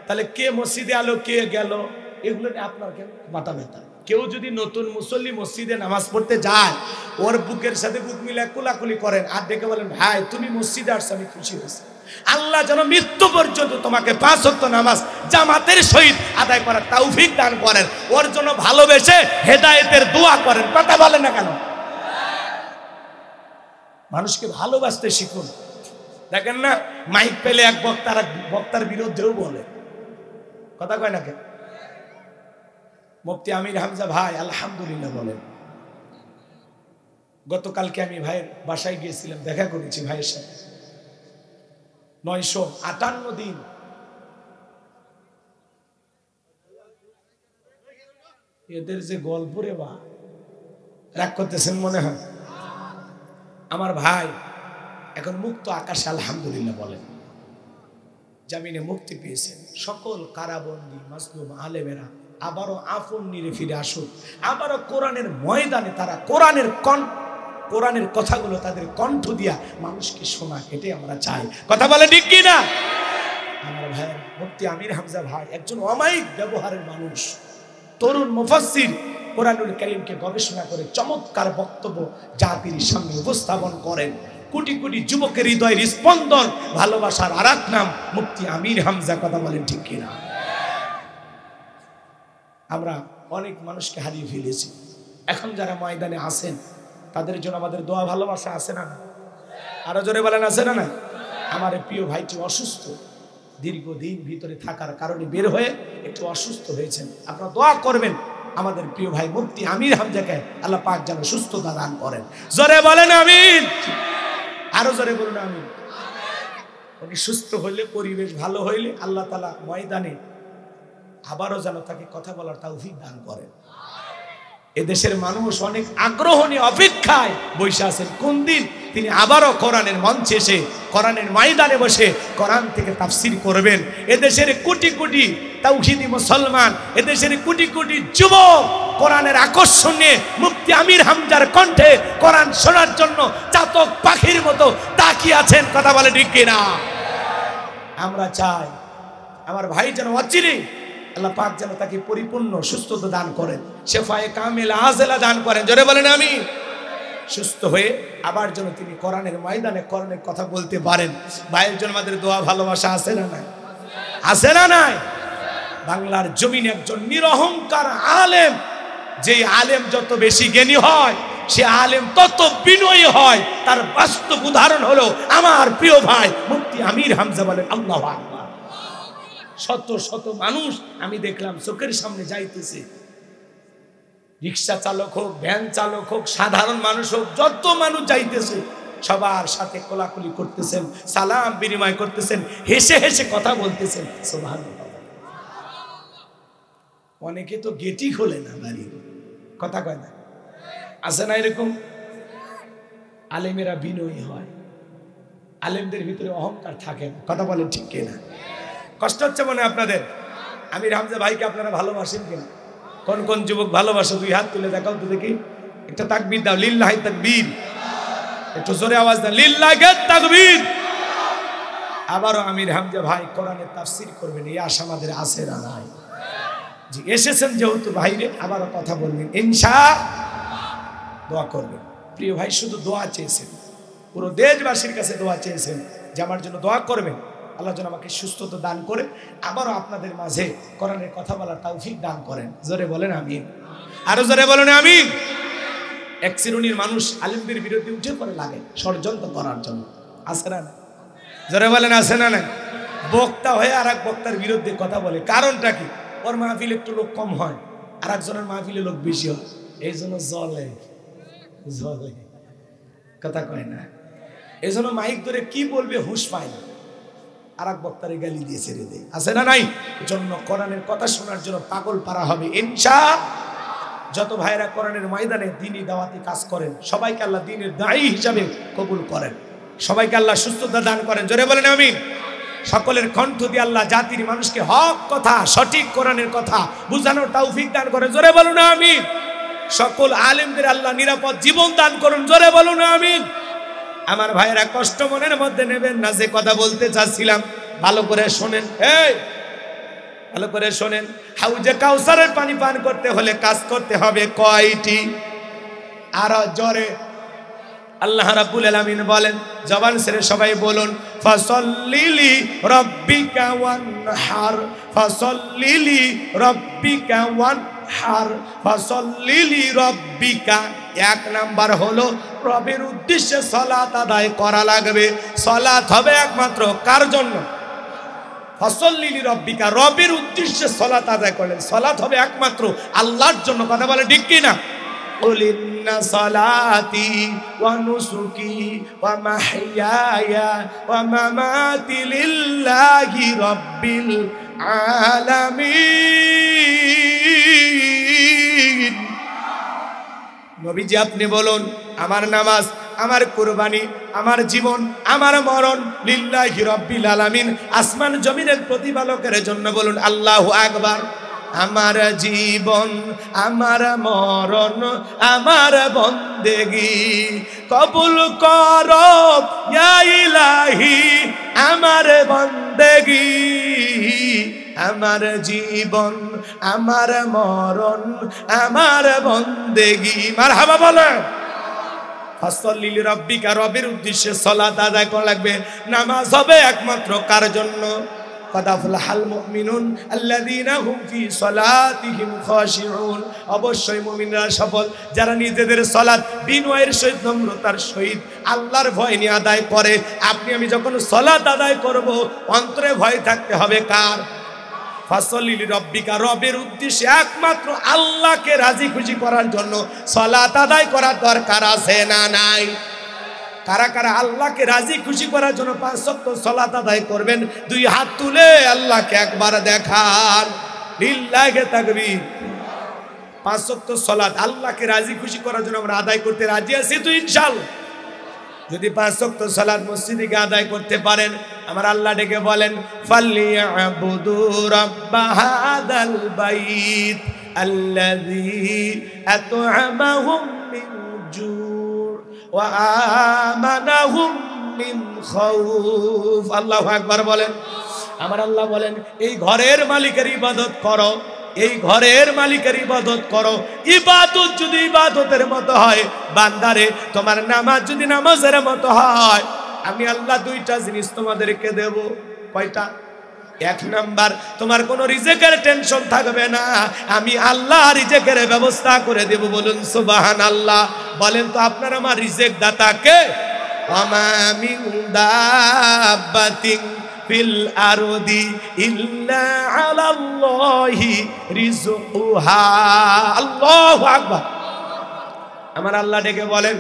তাহলে কে মসজিদে আলো কে গেল এগুলো নিয়ে আপনার কেন মাথা ব্যথা? কেউ যদি নতুন মুসল্লি মসজিদে নামাজ পড়তে যায়, ওর বুকের সাথে বুক মিলে কোলাকুলি করেন আর ডেকে বলেন ভাই তুমি মসজিদে আসছো, আমি খুশি হয়েছি, আল্লাহ যেন মৃত্যু পর্যন্ত তোমাকে 5 ওয়াক্ত নামাজ জামাতের সহিত আদায় করার তৌফিক দান করেন, ওর জন্য ভালোবেসে হেদায়েতের দোয়া করেন। কথা বলেন না কেন? মানুষকে ভালোবাসতে শিখুন। দেখেন না, মাইক পেলে এক বক্তার বিরুদ্ধেও বলে, কথা কয় না কেন? মুফতি আমির হামজা ভাই আলহামদুলিল্লাহ বলেন। গতকালকে আমি ভাইয়ের বাসায় গিয়েছিলাম, দেখা করেছি ভাইয়ের সাথে। 958 দিন এদের যে গল্প রে বা, রাগ করতেছেন মনে হয়। আমার ভাই এখন মুক্ত আকাশে আলহামদুলিল্লাহ বলেন, জামিনে মুক্তি পেয়েছেন। সকল কারাবন্দী মাজলুম আলেমেরা আবারও আপন নিরে ফিরে আসুক, আবারও কোরআনের ময়দানে তারা কোরআনের কথাগুলো তাদের কণ্ঠ দিয়া মানুষকে শোনাক, এটাই আমরা চাই। কথা বলে ঠিক কি না? আমার ভাই মুফতি আমির হামজা ভাই একজন অমায়িক ব্যবহারের মানুষ, তরুণ মুফাসসির, কোরআনুল কারীমকে গবেষণা করে চমৎকার বক্তব্য জাতির সামনে উপস্থাপন করেন। কোটি কোটি যুবকের হৃদয়ের স্পন্দন, ভালোবাসার আরেক নাম মুফতি আমির হামজা। কথা বলেন ঠিক কিনা? আমরা অনেক মানুষকে হারিয়ে ফেলেছি। এখন যারা ময়দানে আছেন তাদের জন্য আমাদের দোয়া ভালোবাসা আছে না? আরো জোরে বলেন আছে না? না, আমার প্রিয় ভাইটি অসুস্থ, দীর্ঘদিন ভিতরে থাকার কারণে বের হয়ে একটু অসুস্থ হয়েছেন। আপনারা দোয়া করবেন আমাদের প্রিয় ভাই মুফতি আমির হামজাকে আল্লাহ পাক যেন সুস্থতা দান করেন। জোরে বলেন আমিন, আরো জোরে বলুন আমিন। উনি সুস্থ হইলে, পরিবেশ ভালো হইলে আল্লাহ তাআলা ময়দানে আবারও যেন তাকে কথা বলার তৌফিক দান করেন। এদেশের মানুষ অনেক আগ্রহ নিয়ে অপেক্ষায় বসে আছেন কোন দিন তিনি আবারও কোরআনের মঞ্চে এসে, কোরআনের ময়দানে বসে কোরআন থেকে তাফসীর করবেন। এদেশের কোটি কোটি তাওহীদি মুসলমান, এদেশের কোটি কোটি যুবক কোরআনের আকর্ষণ নিয়ে মুফতি আমির হামজার কণ্ঠে কোরআন শোনার জন্য চাতক পাখির মতো তাকিয়ে আছেন। কথা বলে ঠিক কিনা? আমরা চাই আমার ভাই যেন অচিরে আল্লাহ পাক যেন তাকে পরিপূর্ণ সুস্থতা দান করেন, শেফায়ে কামিল আজেলা দান করেন। জোরে বলেন আমি। সুস্থ হয়ে আবার যেন তিনি কোরআনের ময়দানে কোরআনের কথা বলতে পারেন। ভাইয়ের জন্য আমাদের দোয়া ভালোবাসা আছে না নাই? আছে না নাই? বাংলার জমিনে একজন নিরহংকার আলেম, যে আলেম যত বেশি জ্ঞানী হয় সে আলেম তত বিনয়ী হয়। তার বাস্তব উদাহরণ হলো আমার প্রিয় ভাই মুফতি আমির হামজা। বলেন আল্লাহু আকবার। শত শত মানুষ আমি দেখলাম চোখের সামনে যাইতেছে, রিক্সা চালক হোক, ভ্যান চালক হোক, সাধারণ মানুষ হোক, যত মানুষ যাইতেছে সবার সাথে কোলাকুলি করতেছেন, সালাম বিনিময় করতেছেন, হেসে হেসে কথা বলতেছেন। সুবহানাল্লাহ। অনেকে তো গেটই খোলে না বাড়ির, কথা কয় না, আছে না এরকম? আলেমেরা বিনয়ী হয়, আলেমদের ভিতরে অহংকার থাকে না। কথা বলেন ঠিক কিনা? কষ্ট হচ্ছে মনে আপনাদের? আমির হামজা ভাইকে আপনারা ভালোবাসেন কিনা? কোন কোন যুবক ভালোবাসো? 2 হাত তুলে দেখাও তো দেখি। একটা তাকবীর দাও, লিল্লাহি তাকবীর। একটু জোরে আওয়াজ দাও, লিল্লাহি তাকবীর। আবারও আমির হামজা ভাই কোরআনের তাফসীর করবেন, এই আশা আমাদের আছে না নাই? জি, এসেছেন যেহেতু বাইরে, আবারও কথা বলবেন ইনশাআল্লাহ, দোয়া করবেন। প্রিয় ভাই শুধু দোয়া চেয়েছেন, পুরো দেশবাসীর কাছে দোয়া চেয়েছেন যে আমার জন্য দোয়া করবেন, আল্লাহ যেন আমাকে সুস্থতা দান করে আবারও আপনাদের মাঝে কোরআনের কথা বলার তৌফিক দান করেন। জোরে বলেন আমিন, আরো জোরে বলেন আমিন। এক শ্রেণীর মানুষ আলেমদের বিরুদ্ধে উঠে পড়ে লাগে ষড়যন্ত্র করার জন্য, আছে না? জোরে বলেন আছে না? বক্তা হয়ে আর এক বক্তার বিরুদ্ধে কথা বলে, কারণটা কি? ওর মাহফিলে একটু লোক কম হয়, আর একজনের মাহফিলে লোক বেশি হয়, এই জন্য জলে। জ্বলে, কথা কয় না। এই জন্য মাইক ধরে কি বলবে হুঁশ পায় না, আর এক বক্তারে গালি দিয়ে ছেড়ে দেয়, আছে না নাই? জন্য কোরআনের কথা শোনার জন্য পাগল পারা হবে ইনশাআল্লাহ। যত ভাইরা কোরআনের ময়দানে দ্বীনি দাওয়াতি কাজ করেন, সবাইকে আল্লাহ দ্বীনের দায়ী হিসাবে কবুল করেন, সবাইকে আল্লাহ সুস্থতা দান করেন, জোরে বলেন আমিন। সকলের কণ্ঠ দিয়ে আল্লাহ জাতির মানুষকে হক কথা, সঠিক কোরআনের কথা বুঝানোর তৌফিক দান করেন, জোরে বলুন আমিন। সকল আলেমদের আল্লাহ নিরাপদ জীবন দান করুন, জোরে বলুন আমিন। আমার ভাইরা কষ্ট মনের মধ্যে নেবেন না, যে কথা বলতে চাচ্ছিলাম ভালো করে শোনেন, এই ভালো করে শোনেন। হাউজে কাউসারের পানি পান করতে হলে কাজ করতে হবে কয়টি? আর জোরে আল্লাহ রাব্বুল আলামিন বলেন, জবান ছেড়ে সবাই বলুন, ফাসাল্লিলি রাব্বিকা ওয়ানহার, ফাসাল্লিলি রাব্বিকা ওয়ানহার, ফাসাল্লিলি রাব্বিকা। এক নাম্বার হলো রবের উদ্দেশ্যে সালাত আদায় করা লাগবে। সালাত হবে একমাত্র কার জন্য? ফাসাল্লিলি রাব্বিকা, রবের উদ্দেশ্যে সালাত আদায় করলেন। সালাত হবে একমাত্র আল্লাহর জন্য, কথা বলে ঠিক কি না? ইন্না সালাতি ওয়া নুসুকি ওয়া মাহইয়ায়া ওয়া মামাতি লিল্লাহি রাব্বিল আলামিন। নবীজি আপনি বলুন, আমার নামাজ, আমার কুরবানি, আমার জীবন, আমার মরণ লিল্লাহি রাব্বিল আলামিন, আসমান জমিনের প্রতিপালকের জন্য। বলুন আল্লাহু আকবার। আমার জীবন, আমার মরণ, আমার বন্দেগি কবুল করো ইয়া ইলাহি, আমার বন্দেগি, আমার জীবন, আমার মরণ, আমার বন্দেগি। মারহাবা বলেন। ফাসাল্লিলি রাব্বিকা, রবের উদ্দেশ্যে সালাত আদায় করা লাগবে। নামাজ হবে একমাত্র কার জন্য? قد أفلح المؤمنون الذين هم في صلاتهم خاشعون। অবশ্যই মুমিনরা সফল যারা নিজেদের সালাত বিনয়ের সহিত, নম্রতার সহিত আল্লাহর ভয় নিয়ে আদায় করে। আপনি আমি যখন সালাত আদায় করব, অন্তরে ভয় থাকতে হবে কার? ফাসাল্লিলি রাব্বিকা, রবের উদ্দেশ্যে একমাত্র আল্লাহকে রাজি খুশি করার জন্য সালাত আদায় করার দরকার আছে না নাই? কারা কারা আল্লাহকে রাজি খুশি করার জন্য 5 ওয়াক্ত সালাত আদায় করবেন? দুই হাত তুলে আল্লাহকে একবার দেখান, লিল্লাহি তাকবীর। 5 ওয়াক্ত সালাত আল্লাহকে রাজি খুশি করার জন্য আমরা আদায় করতে রাজি আছি তো ইনশাআল্লাহ? যদি 5 ওয়াক্ত সালাত মসজিদে গিয়ে আদায় করতে পারেন, আমার আল্লাহ ডেকে বলেন, ফালিয়াবুদু রাব্বা হাদাল বাইত আল্লাযী আত'আমাহুম মিন জু' ওয়া আমানাহুম মিন খাউফ। আল্লাহু আকবার বলেন। আমার আল্লাহ বলেন, এই ঘরের মালিকের ইবাদত করো, এই ঘরের মালিকের ইবাদত করো। ইবাদত যদি ইবাদতের মতো হয়, বান্দারে তোমার নামাজ যদি নামাজের মতো হয়, আমি আল্লাহ 2টা জিনিস তোমাদেরকে দেব। কয়টা? 1 নাম্বার, তোমার কোনো রিজিকের টেনশন থাকবে না, আমি আল্লাহ রিজিকের ব্যবস্থা করে দেব। বলুন সুবহানাল্লাহ। বলেন তো আপনার আমার রিজিক দাতা কে? ওয়ামা মিন দাব্বাতিন ফিল আরদি ইল্লা আলাল্লাহি রিজকুহা। আল্লাহু আকবার। আমার আল্লাহ ডেকে বলেন,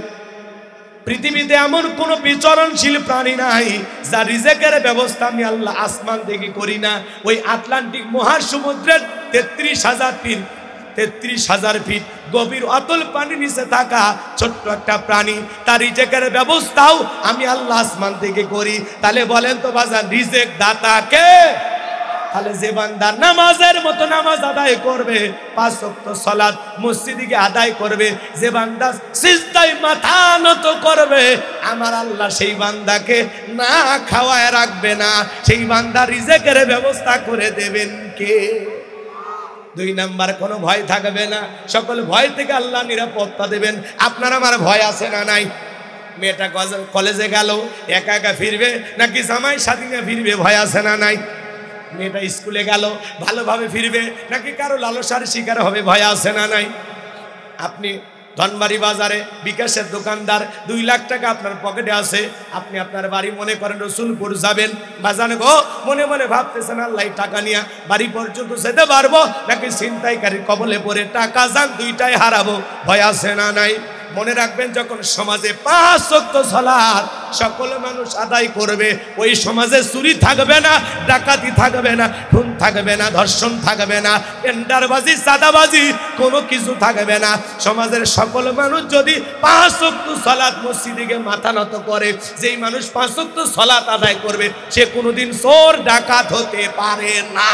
পৃথিবীতে এমন কোন বিচরণশীল প্রাণী নাই যার রিজিকের ব্যবস্থা আমি আল্লাহ আসমান থেকে করি না। ওই আটলান্টিক মহাসমুদ্রের 33,000 ফিট গভীর অতল পানির নিচে থাকা ছোট্ট একটা প্রাণী, তার রিজিকের ব্যবস্থাও আমি আল্লাহ আসমান থেকে করি। তাহলে বলেন তো বাজান, রিজিক দাতা কে? তাহলে যে বান্দা নামাজের মতো নামাজ আদায় করবে, 5 ওয়াক্ত সালাত মসজিদে গিয়ে আদায় করবে, যে বান্দা সিজদায় মাথা নত করবে, আমার আল্লাহ সেই বান্দাকে না খাওয়ায় রাখবে না, সেই বান্দা রিজিকের ব্যবস্থা করে দেবেন কে? 2 নাম্বার, কোনো ভয় থাকবে না, সকল ভয় থেকে আল্লাহ নিরাপত্তা দেবেন। আপনার আমার ভয় আছে না নাই? মেয়েটা কলেজে গেল একা একা ফিরবে নাকি জামাই সাথী নিয়ে ফিরবে? ভয় আছে না নাই? মেয়েটা স্কুলে গেল ভালোভাবে ফিরবে নাকি কারো লালসার শিকার হবে? ভয় আছে না নাই? আপনি ধনবাড়ি বাজারে বিকাশের দোকানদার, 2 লাখ টাকা আপনার পকেটে আছে, আপনি আপনার বাড়ি মনে করেন রসুলপুর যাবেন, বাজানে গো মনে মনে ভাবতেছেন আল্লাহ টাকা নিয়ে বাড়ি পর্যন্ত যেতে পারবো নাকি ছিনতাইকারীর কবলে পড়ে টাকা যান 2টাই হারাবো? ভয় আছে না নাই? মনে রাখবেন, যখন সমাজে 5 ওয়াক্ত সালাত সকল মানুষ আদায় করবে, ওই সমাজে চুরি থাকবে না, ডাকাতি থাকবে না, খুন থাকবে না, ধর্ষণ থাকবে না, টেন্ডারবাজি, চাঁদাবাজি কোনো কিছু থাকবে না। সমাজের সকল মানুষ যদি 5 ওয়াক্ত সালাত মসজিদে গিয়ে মাথা নত করে, যেই মানুষ 5 ওয়াক্ত সালাত আদায় করবে সে কোনোদিন চোর ডাকাত হতে পারে না।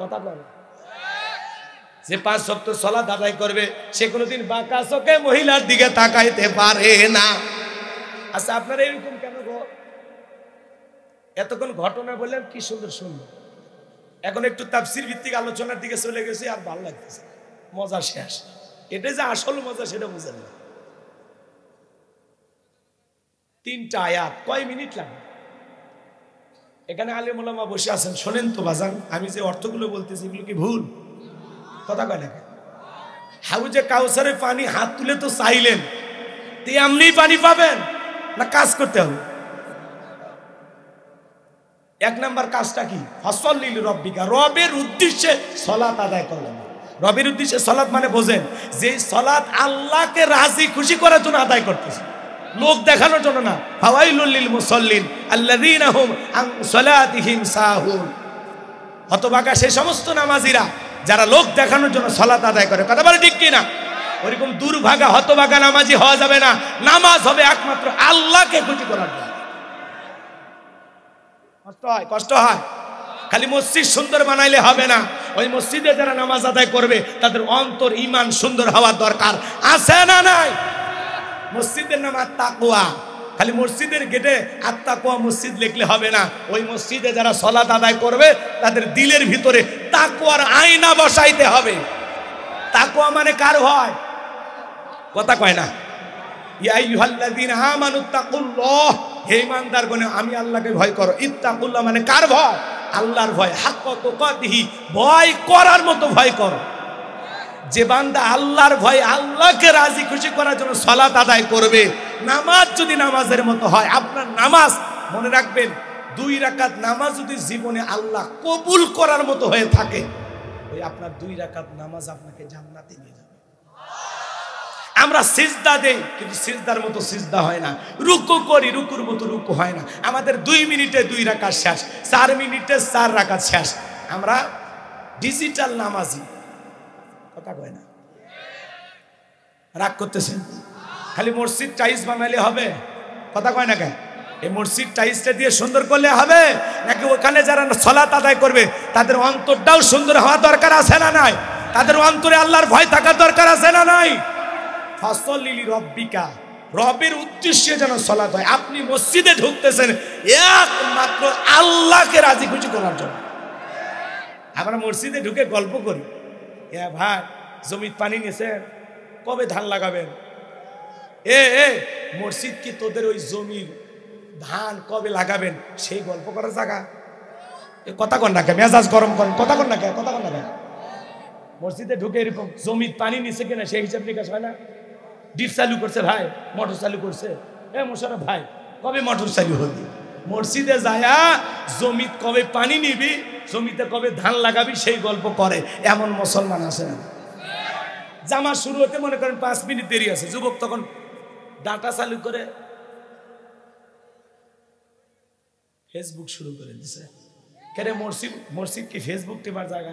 কথা বলে, যে 5 ওয়াক্ত সালাত আদায় করবে সে কোনোদিন বাঁকা চোখে মহিলার দিকে তাকাইতে পারে না। আচ্ছা, আপনারা এরকম কেন গো? এতক্ষণ ঘটনা বললেন, কি সুন্দর সুন্দর, এখন একটু তাফসীর ভিত্তিক আলোচনার দিকে চলে গেছে, আর ভালো লাগতেছে, মজা শেষ। এটা যে আসল মজা সেটা বুঝেন না। 3টা আয়াত, কয় মিনিট লাগে? এখানে আলেম ওলামা বসে আছেন, শোনেন তো বাজান, আমি যে অর্থগুলো বলতেছি এগুলো কি ভুল? কথা কয় না? হাউজে কাউসারে পানি হাত তুলে তো চাইলেন, এমনি পানি পাবেন না কাজ করতে হবে? 1 নাম্বার কাজটা কি? ফসল্লিল রব্বিকা, রবের উদ্দেশ্যে সালাত আদায় করলেন। রবের উদ্দেশ্যে সালাত মানে বোঝেন, যে সালাত আল্লাহকে রাজি খুশি করার জন্য আদায় করতেছে, লোক দেখানোর জন্য না। ফাওয়াইলুল লিল মুসাল্লিন আল্লাযীনা হুম আন সালাতিহিম সাহুন। হতভাগা সেই সমস্ত নামাজিরা যারা লোক দেখানোর জন্য সালাত আদায় করে। কথা বলে ঠিক কি না? ওরকম দুর্ভাগা হতভাগা নামাজি হওয়া যাবে না। নামাজ হবে একমাত্র আল্লাহকে খুশি করার জন্য। কষ্ট হয়, খালি মসজিদ সুন্দর বানাইলে হবে না। ওই মসজিদে যারা নামাজ আদায় করবে তাদের অন্তর ঈমান সুন্দর হওয়ার দরকার আছে না নাই? মসজিদের নাম আত-তাকওয়া, খালি মসজিদের গেটে আত-তাকওয়া মসজিদ লিখলে হবে না। ওই মসজিদে যারা সালাত আদায় করবে তাদের দিলের ভিতরে তাকওয়ার আয়না বসাইতে হবে। তাকওয়া মানে কার ভয়? কথা কয় না? ইয়া আইয়ুহাল্লাযীনা আমানুত্তাকুল্লাহ, হে ঈমানদারগণ আমি আল্লাহকে ভয় করো। ইত্তাকুল্লাহ মানে কার ভয়? আল্লাহর ভয়। হাক্কা তুকাতিহি, ভয় করার মতো ভয় করো। যে বান্দা আল্লাহর ভয়, আল্লাহকে রাজি খুশি করার জন্য সালাত আদায় করবে, নামাজ যদি নামাজের মতো হয়, আপনার নামাজ মনে রাখবেন 2 রাকাত নামাজ যদি জীবনে আল্লাহ কবুল করার মতো হয়ে থাকে, ওই আপনার 2 রাকাত নামাজ আপনাকে জান্নাতে নিয়ে যাবে। আমরা সিজদা দেই কিন্তু সিজদার মতো সিজদা হয় না, রুকু করি রুকুর মতো রুকু হয় না। আমাদের 2 মিনিটে 2 রাকাত শেষ, 4 মিনিটে 4 রাকাত শেষ। আমরা ডিজিটাল নামাজি। কথা কয় না? রাগ করতেছেন? খালি মসজিদ টাইলস বানাইলে হবে? কথা কয় না কেন? এই মসজিদ টাইলসটা দিয়ে সুন্দর করলে হবে নাকি ওখানে যারা সালাত আদায় করবে তাদের অন্তরটাও সুন্দর হওয়া দরকার আছে না নাই? তাদের অন্তরে আল্লাহর ভয় থাকার দরকার আছে না নাই? ফসল্লিলি রব্বিকা, রবের উদ্দেশ্যে যেন সালাত হয়। আপনি মসজিদে ঢুকতেছেন একমাত্র আল্লাহকে রাজি খুশি করার জন্য। আমরা মসজিদে ঢুকে গল্প করি, এ ভাই জমির পানি নিয়েছেন, কবে ধান লাগাবেন? এ মসজিদ কি তোদের ওই জমির ধান কবে লাগাবেন সেই গল্প করার জায়গা? এ কথা কন না কে? মেজাজ গরম করেন, কথা কন না কে? কথা কন না কে? মসজিদে ঢুকে এরকম জমির পানি নিছে কিনা সেই হিসাব নিকাশ হয় না? ডিপ চালু করছে ভাই, মোটর চালু করছে, এ মোশারফ ভাই কবে মোটর চালু হবি? মসজিদে যায়া জমিত কবে পানি নিবি, জমিতে কবে ধান লাগাবি সেই গল্প করে এমন মুসলমান আছে না? জামা শুরু হতে মনে করেন 5 মিনিট দেরি আছে, যুবক তখন ডাটা চালু করে ফেসবুক শুরু করে দিছে। কেন মসজিদ কি ফেসবুক টিপার জায়গা?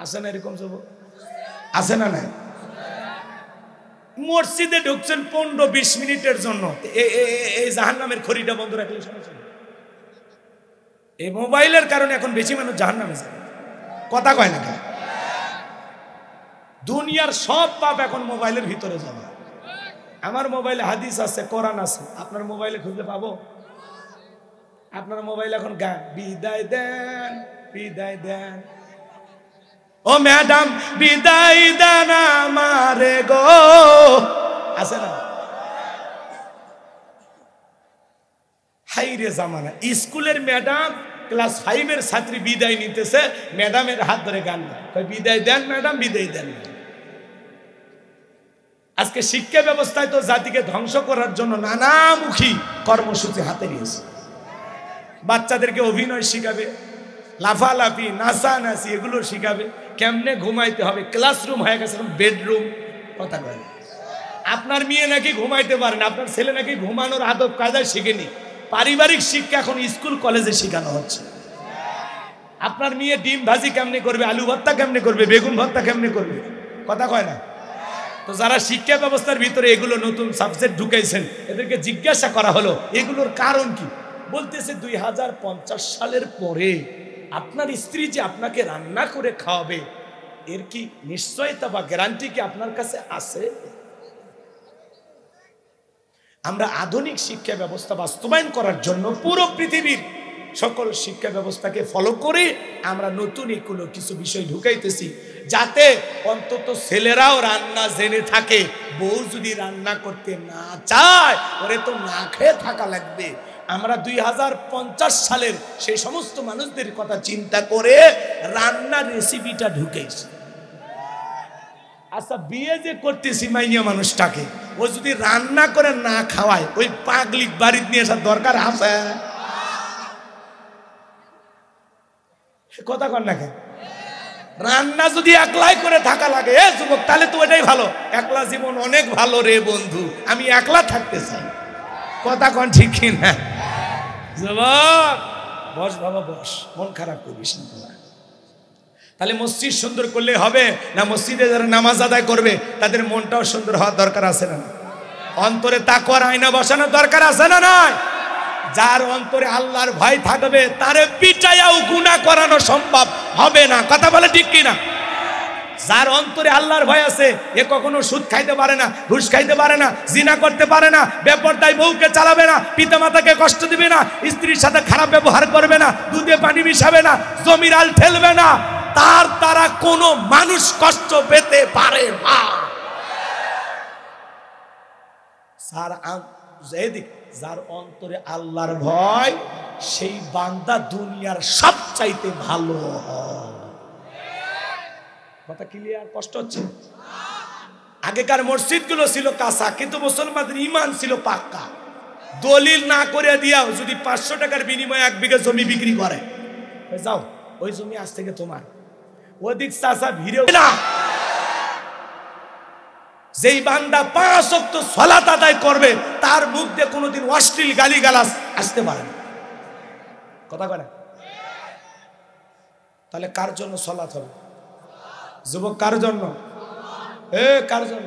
আছে না এরকম যুবক? আছে না নাই? মসজিদে ঢুকছেন 15-20 মিনিটের জন্য, এই জাহান্নামের খড়িটা বন্ধ রাখলে সমস্যা নেই। এই মোবাইলের কারণে এখন বেশি মানুষ জাহান্নামে যায়। কথা কয় না কেন? দুনিয়ার সব পাপ এখন মোবাইলের ভিতরে যাবে। আমার মোবাইলে হাদিস আছে, কোরআন আছে, আপনার মোবাইলে খুঁজে পাবো? আপনার মোবাইল এখন গান, বিদায় দেন বিদায় দেন, ও ম্যাডাম বিদায় দেন আমারে গো, আছে না? হাইরে জামানা, স্কুলের ম্যাডাম ক্লাস 5-এর ছাত্রী বিদায় নিতেছে, ম্যাডামের হাত ধরে গান গায়, বিদায় দেন ম্যাডাম বিদায় দেন। আজকে শিক্ষা ব্যবস্থায় তো জাতিকে ধ্বংস করার জন্য নানামুখী কর্মসূচি হাতে নিয়েছে। বাচ্চাদেরকে অভিনয় শিখাবে, লাফালাফি নাচানাচি এগুলো শিখাবে, কেমনে ঘুমাইতে হবে, ক্লাসরুম হয়ে গেছে বেডরুম। কথা বলে। আপনার মেয়ে নাকি ঘুমাইতে পারে না, আপনার ছেলে নাকি ঘুমানোর আদব কায়দা শিখেনি। পারিবারিক শিক্ষা এখন স্কুল কলেজে শেখানো হচ্ছে। আপনার মেয়ে ডিম ভাজি কেমনে করবে, আলু ভর্তা কেমনে করবে, বেগুন ভর্তা কেমনে করবে, কথা কয় না। তো যারা শিক্ষা ব্যবস্থার ভিতরে এগুলো নতুন সাবজেক্ট ঢুকাইছেন, এদেরকে জিজ্ঞাসা করা হলো এগুলোর কারণ কি। বলতেছে 2050 সালের পরে আপনার স্ত্রী যে আপনাকে রান্না করে খাওয়াবে, এর কি নিশ্চয়তা বা গ্যারান্টি কি আপনার কাছে আছে? আমরা আধুনিক শিক্ষা ব্যবস্থা বাস্তবায়ন করার জন্য পুরো পৃথিবীর সকল শিক্ষা ব্যবস্থাকে ফলো করে আমরা নতুন এগুলো কিছু বিষয় ঢুকাইতেছি, যাতে অন্তত ছেলেরাও রান্না জেনে থাকে। বউ যদি রান্না করতে না চায়, ওরে তো না খেয়ে থাকা লাগবে। আমরা 2050 সালের সেই সমস্ত মানুষদের কথা চিন্তা করে রান্নার রেসিপিটা ঢুকেছি। আচ্ছা, বিয়ে যে করতেছি মাইয়া মানুষটাকে, ও যদি রান্না করে না খাওয়ায়, ওই পাগলিক বাড়িতে নিয়ে আসার দরকার আছে? কথা কর না কেন? রান্না যদি একলাই করে থাকা লাগে এ যুবক, তাহলে তো এটাই ভালো। একলা জীবন অনেক ভালো রে বন্ধু, আমি একলা থাকতে চাই। কথা কন ঠিক কিনা? যুবক বস বাবা বস, মন খারাপ করিস না তোরা। তাহলে মসজিদ সুন্দর করলে হবে না? মসজিদে যারা নামাজ আদায় করবে তাদের মনটাও সুন্দর হওয়ার দরকার আছে না? অন্তরে তাকওয়ার আয়না বসানোর দরকার আছে না? নয়। যার অন্তরে আল্লাহর ভয় থাকবে, তারে পিটাইয়াও গুনাহ করানো সম্ভব হবে না। কথা বলে ঠিক কিনা? যার অন্তরে আল্লাহর ভয় আছে, এ কখনো সুদ খাইতে পারে না, ঘুষ খাইতে পারে না, জিনা করতে পারে না, বেপরদায় বউকে চালাবে না, পিতামাতাকে কষ্ট দিবে না, স্ত্রীর সাথে খারাপ ব্যবহার করবে না, দুধে পানি মিশাবে না, জমির আল ঠেলবে না। তার দ্বারা কোনো মানুষ কষ্ট পেতে পারে না। যার অন্তরে আল্লাহর ভয়, সেই বান্দা দুনিয়ার সবচাইতে ভালো হয়। কথা ক্লিয়ার? কষ্ট হচ্ছে? আগেকার মসজিদগুলো ছিল কাঁচা, কিন্তু মুসলমানদের ঈমান ছিল পাক্কা। দলিল না করে দিয়াও যদি 500 টাকার বিনিময়ে 1 বিঘা জমি বিক্রি করে, যাও ওই জমি আজ থেকে তোমার। ওদিক চাচা ভিড়ে না। যেই বান্দা 5 ওয়াক্ত সালাত আদায় করবে, তার মুখ দিয়ে কোনোদিন অশ্লীল গালিগালাজ আসতে পারে না। কথা কয় না? তাহলে কার জন্য সালাত হবে? যুবক কার জন্য? কার জন্য?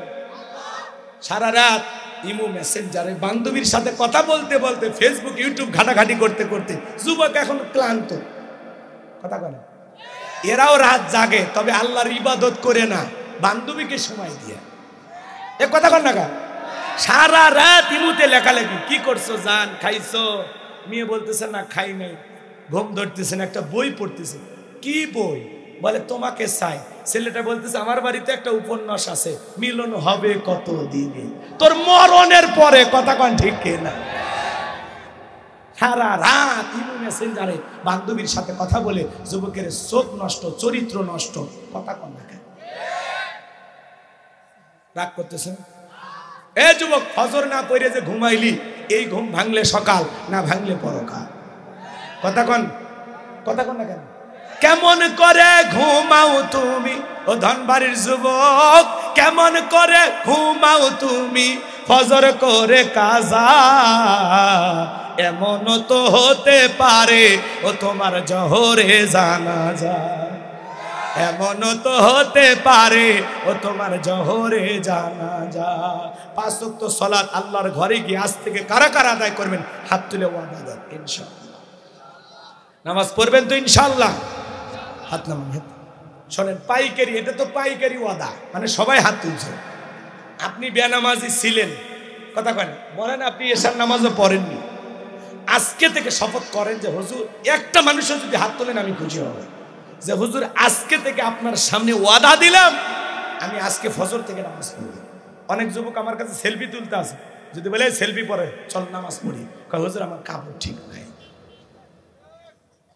সারা রাত ইমো মেসেঞ্জারে বান্ধবীর সাথে কথা বলতে বলতে, ফেসবুক ইউটিউব ঘাটাঘাটি করতে করতে যুবক এখন ক্লান্ত। কথা কয় না? এরাও রাত জাগে, তবে আল্লাহর ইবাদত করে না, বান্ধবীকে সময় দিয়ে। এ কথা কর না? সারা রাত ইমুতে লেখালেখি, কি করছো জান, খাইছো? মেয়ে বলতেছে না খাই নাই, ঘুম ধরতেছে না, একটা বই পড়তেছে। কি বই? বলে তোমাকে চাই। ছেলেটা বলতেছে আমার বাড়িতে একটা উপন্যাস আছে, মিলন হবে কত দিনে, তোর মরণের পরে। কথা কন ঠিক কিনা? সারা রাত ইমো মেসেঞ্জারে বান্ধবীর সাথে কথা বলে যুবকের চোখ নষ্ট, চরিত্র নষ্ট। কথা কন না কেন? রাগ করতেছেন? এ যুবক, ফজর না পড়ে যে ঘুমাইলি, এই ঘুম ভাঙলে সকাল, না ভাঙলে পরকাল। কথা কন? কথা কন না কেন? কেমন করে ঘুমাও তুমি ও ধনবাড়ির যুবক, কেমন করে ঘুমাও তুমি ফজর করে কাজা? এমন তো হতে পারে ও তোমার জোহরে জানাজা, এমন তো হতে পারে ও তোমার জোহরে জানাজা। 5 ওয়াক্ত সালাত আল্লাহর ঘরে গিয়ে আজ থেকে কারা কারা আদায় করবেন? হাত তুলে ওয়াদা দেন ইনশাআল্লাহ। নামাজ পড়বেন তো ইনশাআল্লাহ? হাত নামান। শোনেন, পাইকারি, এটা তো পাইকারি ওয়াদা, মানে সবাই হাত তুলছে। আপনি বেনামাজি ছিলেন, কথা কয় না? বলেন আপনি এশার নামাজও পড়েননি, আজকে থেকে শপথ করেন যে হুজুর, একটা মানুষও যদি হাত তোলেন আমি খুশি হব, যে হুজুর আজকে থেকে আপনার সামনে ওয়াদা দিলাম, আমি আজকে ফজর থেকে নামাজ পড়ব। অনেক যুবক আমার কাছে সেলফি তুলতে আসে, যদি বলে সেলফি পরে চল নামাজ পড়ি, কয় হুজুর আমার কাপড় ঠিক নাই।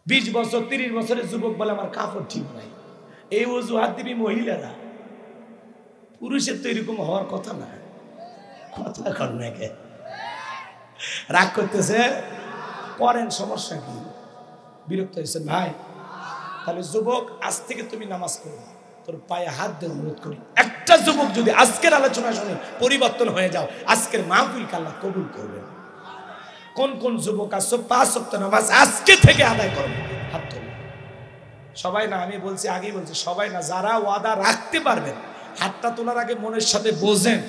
20 বছর 30 বছরের যুবক বলে আমার কাপড় ঠিক নাই। এই অজুহাত দিবি মহিলারা, পুরুষের তো এরকম হওয়ার কথা না। কথা কর না কে? রাগ করতেছে? করেন, সমস্যা কি? বিরক্ত হয়েছেন ভাই? তাহলে যুবক, আজ থেকে তুমি নামাজ পড়ো, তোর পায়ে হাত দিয়ে অনুরোধ করি, একটা যুবক যদি আজকের আলোচনা শুনে পরিবর্তন হয়ে যাও, আজকের মাহফিলকে আল্লাহ কবুল করবেন। কোন কোন যুবক আছো 5 ওয়াক্ত নামাজ আজকে থেকে আদায় করবে? হাত তুলুন। সবাই না, আমি বলছি, আগেই বলছি, সবাই না, যারা ওয়াদা রাখতে পারবেন হাতটা তোলার আগে মনের সাথে বোঝেন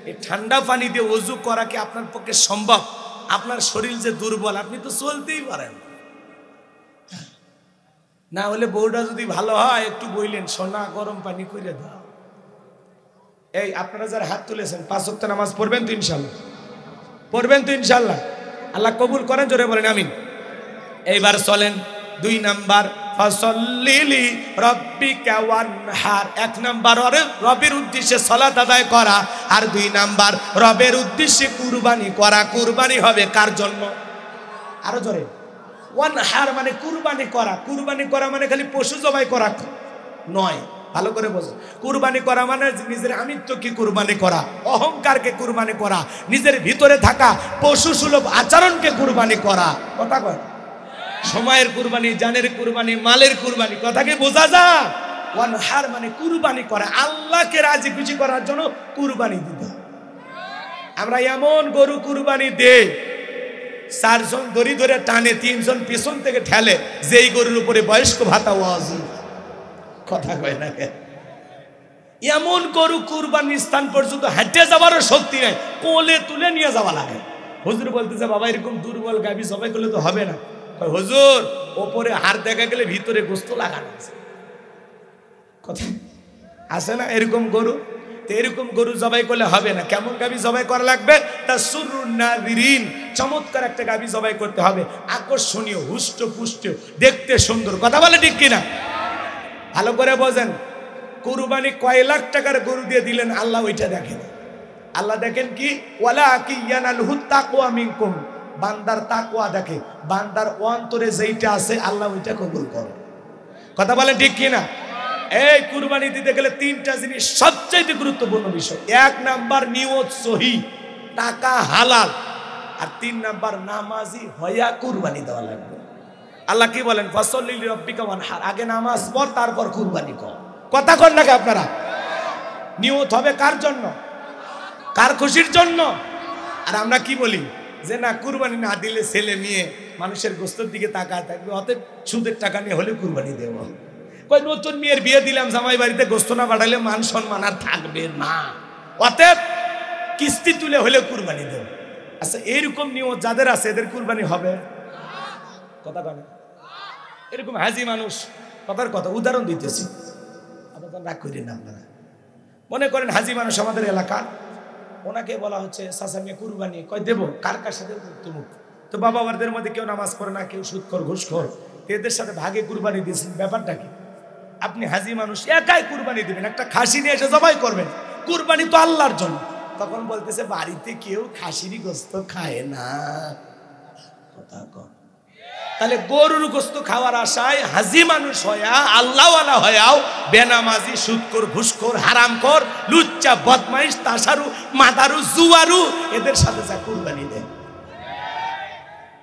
এই ঠান্ডা পানি দিয়ে ওযু করা কি আপনার পক্ষে সম্ভব? আপনার শরীর যে দুর্বল, আপনি তো চলতেই পারেন না। হলে বউটা যদি ভালো হয় একটু বইলেন, সোনা গরম পানি করে দাও। এই আপনারা যারা হাত তুলেছেন 5 ওয়াক্ত নামাজ পড়বেন তো ইনশাল্লাহ? পড়বেন তো ইনশাল্লাহ? আল্লাহ কবুল করেন, জোরে বলেন আমিন। এইবার চলেন 2 নাম্বার, ফাসাল্লিলি রাব্বিকা ওয়ানহার। 1 নাম্বার রবের উদ্দেশ্যে সালাত আদায় করা, আর 2 নাম্বার রবের উদ্দেশ্যে কুরবানি করা। কুরবানি হবে কার জন্য? আরো জোরে। ওয়ানহার মানে কুরবানি করা। কুরবানি করা মানে খালি পশু জবাই করা নয়, ভালো করে বোঝো। কুরবানি করা মানে নিজের আমিত্বকে কুরবানি করা, অহংকারকে কুরবানি করা, নিজের ভিতরে থাকা পশু সুলভ আচরণকে কুরবানি করা। কথা কয়? সময়ের কুরবানি, জানের কুরবানি, মালের কুরবানি। কথাকে বোঝা যায়? ওয়ানহার মানে কুরবানি করা, আল্লাহকে রাজি খুশি করার জন্য কুরবানি দিতে। আমরা এমন গরু কুরবানি দেই, 4 জন দড়ি ধরে টানে, 3 জন পিছন থেকে ঠেলে, যেই গরুর উপরে বয়স্ক ভাতা ওয়াজিব। কথা কয় না? এমন গরু কুরবানির স্থান পর্যন্ত হেঁটে যাওয়ারও শক্তি নাই, কোলে তুলে নিয়ে যাওয়া লাগে। হুজুর বলতেছে, বাবা এরকম দুর্বল গাভী সবাই করলে তো হবে না। হুজুর ওপরে হাড় দেখা গেলে ভিতরে গোস্ত লাগানো আছে। কথা আছে না এরকম গরু? তো এরকম গরু জবাই করলে হবে না। কেমন গাভী জবাই করা লাগবে? তাসুরুন নাযিরিন, চমৎকার একটা গাভী জবাই করতে হবে, আকর্ষণীয়, হুষ্ট পুষ্ট, দেখতে সুন্দর। কথা বলে ঠিক কিনা? ভালো করে বোঝেন। কুরবানি কয় লাখ টাকার গরু দিয়ে দিলেন, আল্লাহ ওইটা দেখেন। আল্লাহ দেখেন কি? ওয়ালাকি ইয়ানালহু তাকওয়া মিনকুম, বান্দার তাকওয়া দেখে। বান্দার অন্তরে যেইটা আছে আল্লাহ ওইটা কবুল করে। কথা বলেন ঠিক কিনা? এই কুরবানি দিতে গেলে 3টা জিনিস সবচেয়ে গুরুত্বপূর্ণ বিষয়। 1 নাম্বার নিয়ত সহি, টাকা হালাল, আর 3 নাম্বার নামাজি হইয়া কুরবানি দেওয়া লাগবে। আল্লাহ কি বলেন? ফাসাল্লি লিরাব্বিকা ওয়ানহার, আগে নামাজ পড় তারপর কুরবানি কর। কথা কন নাকি আপনারা? নিয়ত হবে কার জন্য? কার খুশির জন্য? আর আমরা কি বলি যে না, কুরবানি না দিলে ছেলে মেয়ে মানুষের গোস্তের দিকে তাকায় থাকবে, অতএব সুদের টাকা নিয়ে হলে কুরবানি দেব। কই নতুন মেয়ের বিয়ে দিলাম, জামাই বাড়িতে গোস্ত না পাঠালে মান সম্মান আর থাকবে না, অতএব কিস্তি তুলে হলে কুরবানি দেব। আচ্ছা, এইরকম নিয়ত যাদের আছে এদের কুরবানি হবে? কথা বলে এরকম হাজি মানুষ, কথার কথা উদাহরণ দিতেছি, আপনারা রাগ করেন না। আপনারা মনে করেন হাজি মানুষ আমাদের এলাকার, ওনাকে বলা হচ্ছে চাচা কুরবানি, কয় দেবো, কার কার সাথে? তুমুক। তো বাবা বাবাদের মধ্যে কেউ নামাজ পড়ে না, কেউ সুদখোর ঘুষখোর, এদের সাথে ভাগে কুরবানি দিয়েছেন। ব্যাপারটা কি? আপনি হাজি মানুষ একাই কুরবানি দিবেন, একটা খাসি নিয়ে এসে জবাই করবেন, কুরবানি তো আল্লাহর জন্য। তখন বলতেছে বাড়িতে কেউ খাসিরই গোস্ত খায় না। কথা কন। তাহলে গরুর গোস্ত খাওয়ার আশায় হাজি মানুষ হয়া, আল্লাহওয়ালা হয়াও বেনামাজি, সুদখোর, ঘুষখোর, হারামখোর, লুচ্চা, বদমাইশ, তাসারু, মাদারু, জুয়ারু, এদের সাথে যা কুরবানি দেন,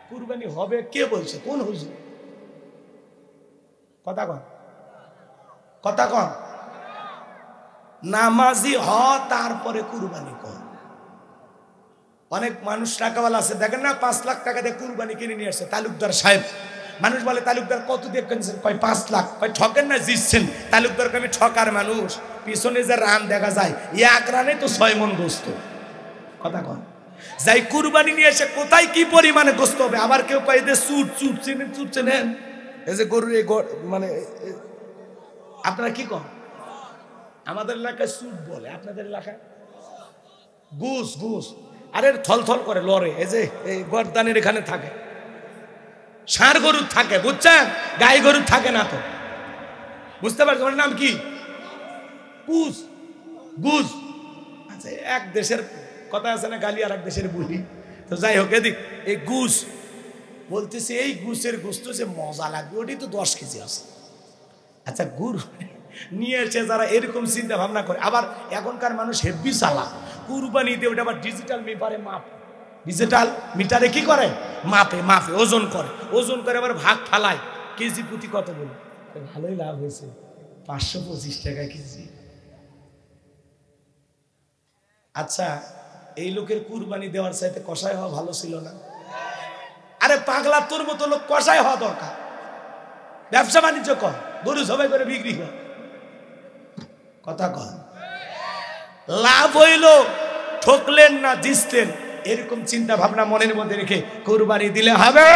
কুরবানি হবে কে বলছে? কোন হুজুর? কথা কন, কথা কন। নামাজি হ, তারপরে কুরবানি কর। অনেক মানুষ টাকাওয়ালা আছে, দেখেন না, 5 লাখ টাকা দিয়ে কুরবানি কিনে নিয়ে আসছে তালুকদার সাহেব। মানুষ বলে তালুকদার কত দিয়ে কিনছেন? কয় 5 লাখ। কয় ঠকেন না, জিতছেন। তালুকদার আমি ঠকার মানুষ, পিছনে যে রান দেখা যায়, 1 রানে তো 6 মণ গোস্ত। কথা কন। যাই কুরবানি নিয়ে এসে কোথায় কি পরিমাণে গোস্ত হবে। আবার কেউ কয় যে চুট চুট চেনেন, চুট চেনেন, এই যে গরুর এই মানে আপনারা কি কন? আমাদের এলাকায় চুট বলে, আপনাদের এলাকায় গুস। গুস আরে থলথল করে লড়ে, এই যে এই গরদানের এখানে থাকে, ষাঁড় গরুর থাকে, বুঝছেন? গাই গরুর থাকে না তো, বুঝতে পারছেন? ওর নাম কি? গুস। গুস। আচ্ছা, এক দেশের কথা আছে না, গালি আর এক দেশের বুলি। তো যাই হোক, এদিক এই গুস বলতেছে, এই গুসের গোস্ত যে মজা লাগবে, ওটি তো 10 কেজি আছে। আচ্ছা, গুড় নিয়ে এসে যারা এরকম চিন্তা ভাবনা করে, আবার এখনকার মানুষ হেভি চালা, কুরবানিতে ওটা আবার ডিজিটাল মিটারে মাপ, ডিজিটাল মিটারে কি করে? মাপে, মাপে ওজন করে, ওজন করে আবার ভাগ ফালায়, কেজি প্রতি কত বলে। ভালোই লাভ হয়েছে, 525 টাকা কেজি। আচ্ছা, এই লোকের কুরবানি দেওয়ার চাইতে কষাই হওয়া ভালো ছিল না? আরে পাগলা, তোর মতো লোক কষাই হওয়া দরকার। ব্যবসা বাণিজ্য কর, গরু সবাই করে বিক্রি কর, কথা কর, লাভ হইল, ঠকলেন না জিতলেন, এরকম চিন্তা ভাবনা মনের মধ্যে রেখে কুরবানি দিলে হবে।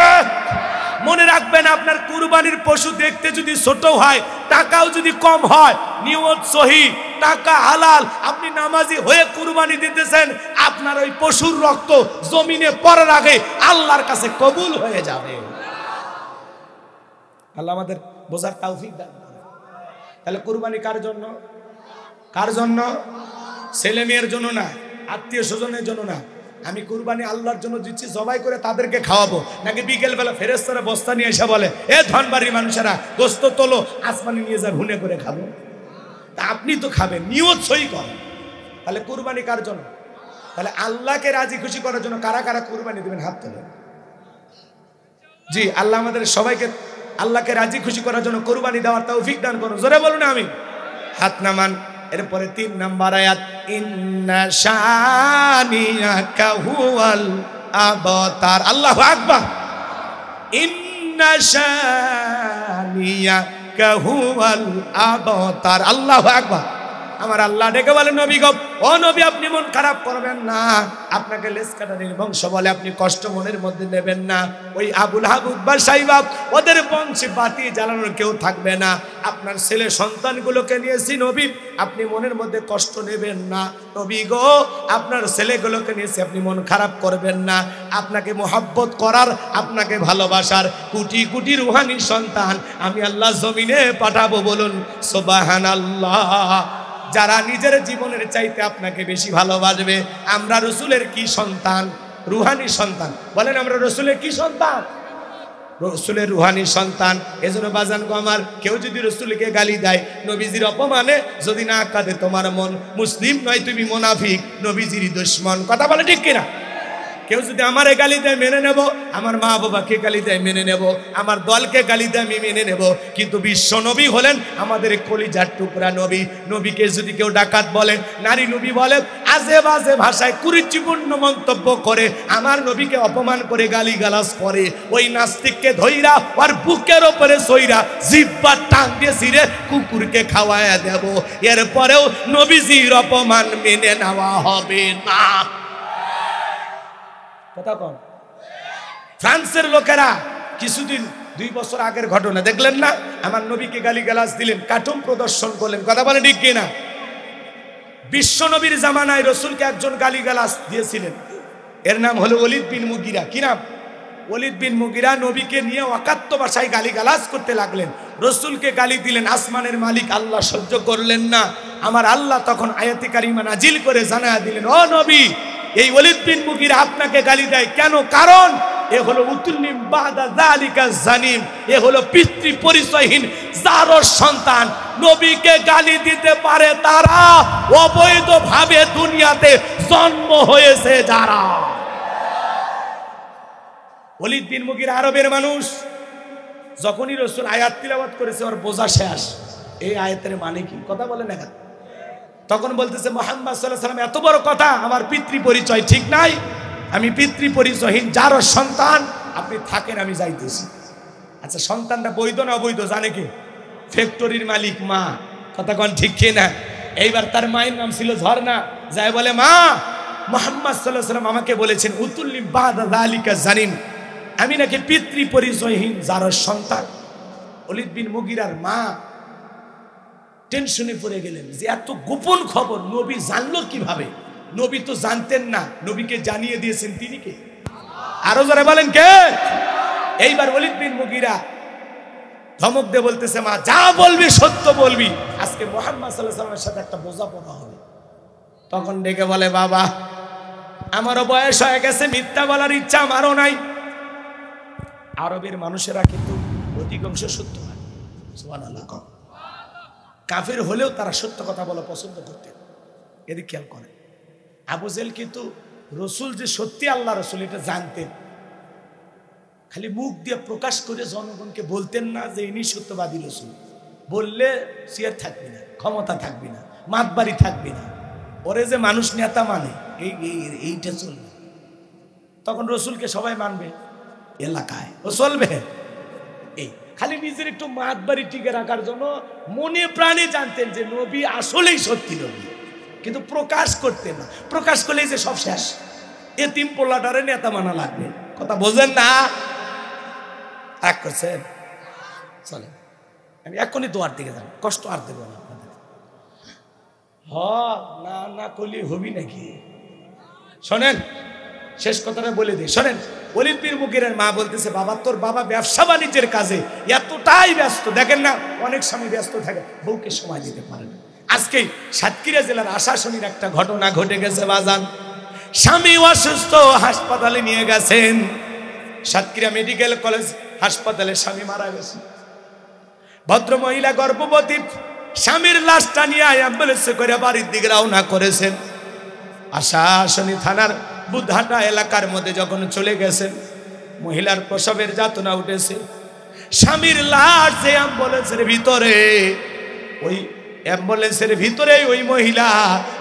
মনে রাখবেন, আপনার কুরবানির পশু দেখতে যদি ছোট হয়, টাকাও যদি কম হয়, নিয়ত সহি, টাকা হালাল, আপনি নামাজি হয়ে কুরবানি দিতেছেন, আপনার ওই পশুর রক্ত জমিনে পড়ার আগে আল্লাহর কাছে কবুল হয়ে যাবে। আল্লাহ আমাদের বোঝার তৌফিক দান করেন। তাহলে কুরবানি কার জন্য? কার জন্য? ছেলে মেয়ের জন্য না, আত্মীয় স্বজনের জন্য না। আমি কুরবানি আল্লাহর জন্য দিচ্ছি, জবাই করে তাদেরকে খাওয়াবো, নাকি বিকেল বেলা ফেরেশতারা বস্তা নিয়ে এসে বলে, এ ধনবাড়ির মানুষেরা গোস্ত তোলো, আসমানে নিয়ে যা ভুনে করে খাবো? তা আপনি তো খাবেন, নিয়ত সই করেন। তাহলে কুরবানি কার জন্য? তাহলে আল্লাহকে রাজি খুশি করার জন্য কারা কারা কুরবানি দেবেন? হাত তোলেন। জি, আল্লাহ আমাদের সবাইকে আল্লাহকে রাজি খুশি করার জন্য কুরবানি দেওয়ার তৌফিক দান করুন। জোরে বলুন আমিন। হাত নামান। এরপরে 3 নাম্বার আয়াত, ইন্না শানিয়াকা হুয়াল আবতার। আল্লাহু আকবার। ইন্না শানিয়াকা হুয়াল আবতার। আল্লাহু আকবার। আমার আল্লাহ ডেকে বলেন, নবী গো, ও নবী, আপনি মন খারাপ করবেন না, আপনাকে লেসকাটারির বংশ বলে, আপনি কষ্ট মনের মধ্যে নেবেন না। ওই আবুল আহাব উতবা সাইবা, ওদের বংশে বাতি জ্বালানোর কেউ থাকবে না। আপনার ছেলে সন্তানগুলোকে নিয়েছি নবী, আপনি মনের মধ্যে কষ্ট নেবেন না। নবী গো, আপনার ছেলেগুলোকে নিয়েছি, আপনি মন খারাপ করবেন না। আপনাকে মোহাব্বত করার, আপনাকে ভালোবাসার কোটি কোটি রুহানি সন্তান আমি আল্লাহ জমিনে পাঠাবো। বলুন সুবহানাল্লাহ। যারা নিজের জীবনের চাইতে আপনাকে বেশি ভালোবাসবে। আমরা রসুলের কি সন্তান? রুহানি সন্তান। বলেন, আমরা রসুলের কি সন্তান? রসুলের রুহানি সন্তান। এজন্য বাজান গো আমার, কেউ যদি রসুলকে গালি দেয়, নবীজির অপমানে যদি না কাঁদে, তোমার মন মুসলিম নয়, তুমি মুনাফিক, নবীজির দুশমন। কথা বলে ঠিক কিনা? কেউ যদি আমারে গালি দেয়, মেনে নেব। আমার মা বাবাকে গালি দেয়, মেনে নেব। আমার দলকে গালি দেয়, আমি মেনে নেব। কিন্তু বিশ্ব নবী হলেন আমাদের কলিজার টুকরা নবী। নবীকে যদি কেউ ডাকাত বলে, নারী নবী বলে, আজে বাজে ভাষায় কুরুচিপূর্ণ মন্তব্য করে, আমার নবীকে অপমান করে গালি গালাজ করে, ওই নাস্তিককে ধইরা আর বুকের ওপরে সইরা জিহ্বা টান দিয়ে ছিঁড়ে কুকুরকে খাওয়ায়া দেব। এরপরেও নবীজির অপমান মেনে নেওয়া হবে না। কথা কন। ফ্রান্সের লোকেরা কিছুদিন 2 বছর আগের ঘটনা দেখলেন না? আমার নবীকে গালিগালাজ দিলেন, কার্টুন প্রদর্শন করলেন। কথা বলে ঠিক কিনা? বিশ্ব নবীর জামানায় রসুলকে একজন গালিগালাজ দিয়েছিলেন, এর নাম হলো ওলিদ বিন মুগিরা। কি নাম? ওলিদ বিন মুগিরা নবীকে নিয়ে অকাত্য ভাষায় গালিগালাজ করতে লাগলেন, রসুলকে গালি দিলেন। আসমানের মালিক আল্লাহ সহ্য করলেন না। আমার আল্লাহ তখন আয়াতে কারিমা নাজিল করে জানায়া দিলেন, ও নবী, এই ওলিদ বিন মুগিরা আপনাকে গালি দেয় কেন? কারণ এ হলো উতুল্লিম বাদা যালিকা জানিম, এ হলো পিতৃ পরিচয়হীন জারর সন্তান। নবীকে গালি দিতে পারে তারা, অবৈধভাবে দুনিয়াতে জন্ম হয়েছে যারা। ওলিদ বিন মুগিরা আরবের মানুষ। যখনই রাসূল আয়াত তিলাওয়াত করেছে, ওর বোঝা শেষ, এই আয়াতের মানে কি? কথা বলে না। তখন বলতেছে, মুহাম্মদ সাল্লাল্লাহু আলাইহি ওয়াসাল্লাম এত বড় কথা, আমার পিতৃ পরিচয় ঠিক নাই, আমি পিতৃ পরিচয়হীন যার সন্তান, আপনি থাকেন, আমি যাইতেছি। আচ্ছা, সন্তানটা বৈধ না অবৈধ জানে কি? ফ্যাক্টরির মালিক মা। কথা কোন ঠিক কিনা? এইবার তার মায়ের নাম ছিল ঝর্ণা। যাই বলে, মা, মুহাম্মদ সাল্লাল্লাহু আলাইহি ওয়াসাল্লাম আমাকে বলেছেন উতুল্লিম বাদা যালিকা জানিম, আমি নাকি পিতৃ পরিচয়হীন যার সন্তান। ওলিদ বিন মুগিরার মা টেনশনে পড়ে গেলেন যে এত গোপন খবর নবী জানলো কিভাবে? নবী তো জানতেন না, নবীকে জানিয়ে দিয়েছেন তিনি কে? আরো যারা বলেন কে? এইবার ওলিদ বিন মুগিরা ধমক দিয়ে বলতেছে, মা, যা বলবি সত্য বলবি, আজকে মুহাম্মদ সাল্লাল্লাহু আলাইহি ওয়াসাল্লামের সাথে একটা বোঝাপড়া হবে। তখন ডেকে বলে, বাবা, আমারও বয়স হয়ে গেছে, মিথ্যা বলার ইচ্ছা আমারও নাই। আরবের মানুষেরা কিন্তু অধিকাংশ সত্য হয়। সুবহানাল্লাহ। কাফের হলেও তারা সত্য কথা বলা পছন্দ করতেন। এদিকে খেয়াল করেন, আবু জেহেল কিন্তু রসুল যে সত্যি আল্লাহ রসুল এটা জানতেন, খালি মুখ দিয়ে প্রকাশ করে জনগণকে বলতেন না যে ইনি সত্যবাদী রসুল। বললে চেয়ার থাকবি না, ক্ষমতা থাকবি না, মাতবাড়ি থাকবি না। ওরে যে মানুষ নেতা মানে এইটা চলবে, তখন রসুলকে সবাই মানবে এলাকায়, ও চলবে। এই খালি নিজের একটু মাতবাড়ি টিকে রাখার জন্য মনে প্রাণে জানতেন যে নবী আসলেই সত্যি নবী, কিন্তু প্রকাশ করতেন না। প্রকাশ করলেই যে সব শেষ, এতিম পোলাটারে নেতা মানা লাগবে। কথা বোঝেন না? রাগ করছেন? চলেন আমি এখনই দোয়ার দিকে যাব, কষ্ট আর দেব না আপনাদের। না না করলে হবি নাকি? শোনেন, শেষ কথাটা বলে দিই, শোনেন। ওলীদ বিন মুগীরার মা বলতেছে, বাবা তোর বাবা ব্যবসা বাণিজ্যের কাজে এতটাই ব্যস্ত, দেখেন না অনেক স্বামী ব্যস্ত থাকে, বউকে সময় দিতে পারে না। আজকেই সাতক্ষীরা জেলার আশাশুনির একটা ঘটনা ঘটে গেছে বাজান। স্বামী অসুস্থ, হাসপাতালে নিয়ে গেছেন। সাতক্ষীরা মেডিকেল কলেজ হাসপাতালে স্বামী মারা গেছে। ভদ্র মহিলা গর্ভবতী, স্বামীর লাশটা নিয়ে অ্যাম্বুলেন্সে করে বাড়ির দিকে রওনা করেছেন। আশাশুনি থানার বুধাটা এলাকার মধ্যে যখন চলে গেছেন, মহিলার প্রসবের যাতনা উঠেছে। স্বামীর লাশ যে অ্যাম্বুলেন্সের ভিতরে, ওই অ্যাম্বুলেন্সের ভিতরে ওই মহিলা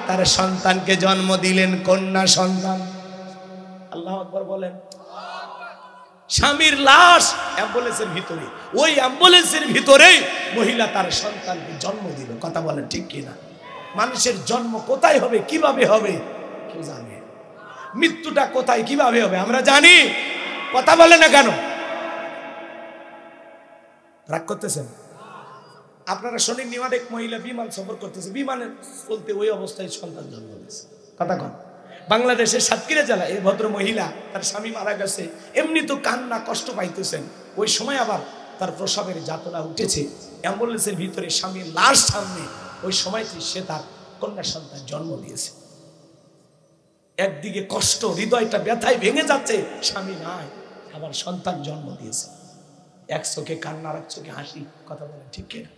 তার সন্তানকে জন্ম দিলেন, কন্যা সন্তান। আল্লাহু আকবার বলেন। স্বামীর লাশ অ্যাম্বুলেন্সের ভিতরে, ওই অ্যাম্বুলেন্সের ভিতরেই মহিলা তার সন্তানকে জন্ম দিল। কথা বলেন ঠিক কিনা? মানুষের জন্ম কোথায় হবে, কিভাবে হবে কেউ জানে? মৃত্যুটা কোথায় কিভাবে হবে আমরা জানি? কথা বলে না কেন? রাগ করতেছেন? আপনারা শোনেন, এক মহিলা বিমান সফর করতেছে, বিমানে চলতে ওই অবস্থায় সন্তান জন্ম দিয়েছে। কথা কন। বাংলাদেশের সাতক্ষীরা জেলা এই ভদ্র মহিলা, তার স্বামী মারা গেছে, এমনি তো কান্না কষ্ট পাইতেছেন, ওই সময় আবার তার প্রসবের যাতনা উঠেছে, অ্যাম্বুলেন্সের ভিতরে স্বামীর লাশ সামনে, ওই সময়তে সে তার কন্যা সন্তান জন্ম দিয়েছে। একদিকে কষ্ট, হৃদয়টা ব্যথায় ভেঙে যাচ্ছে, স্বামী নাই, আবার সন্তান জন্ম দিয়েছে। এক চোখে কান্না, আর এক চোখে হাসি। কথা বলেন ঠিক কিনা?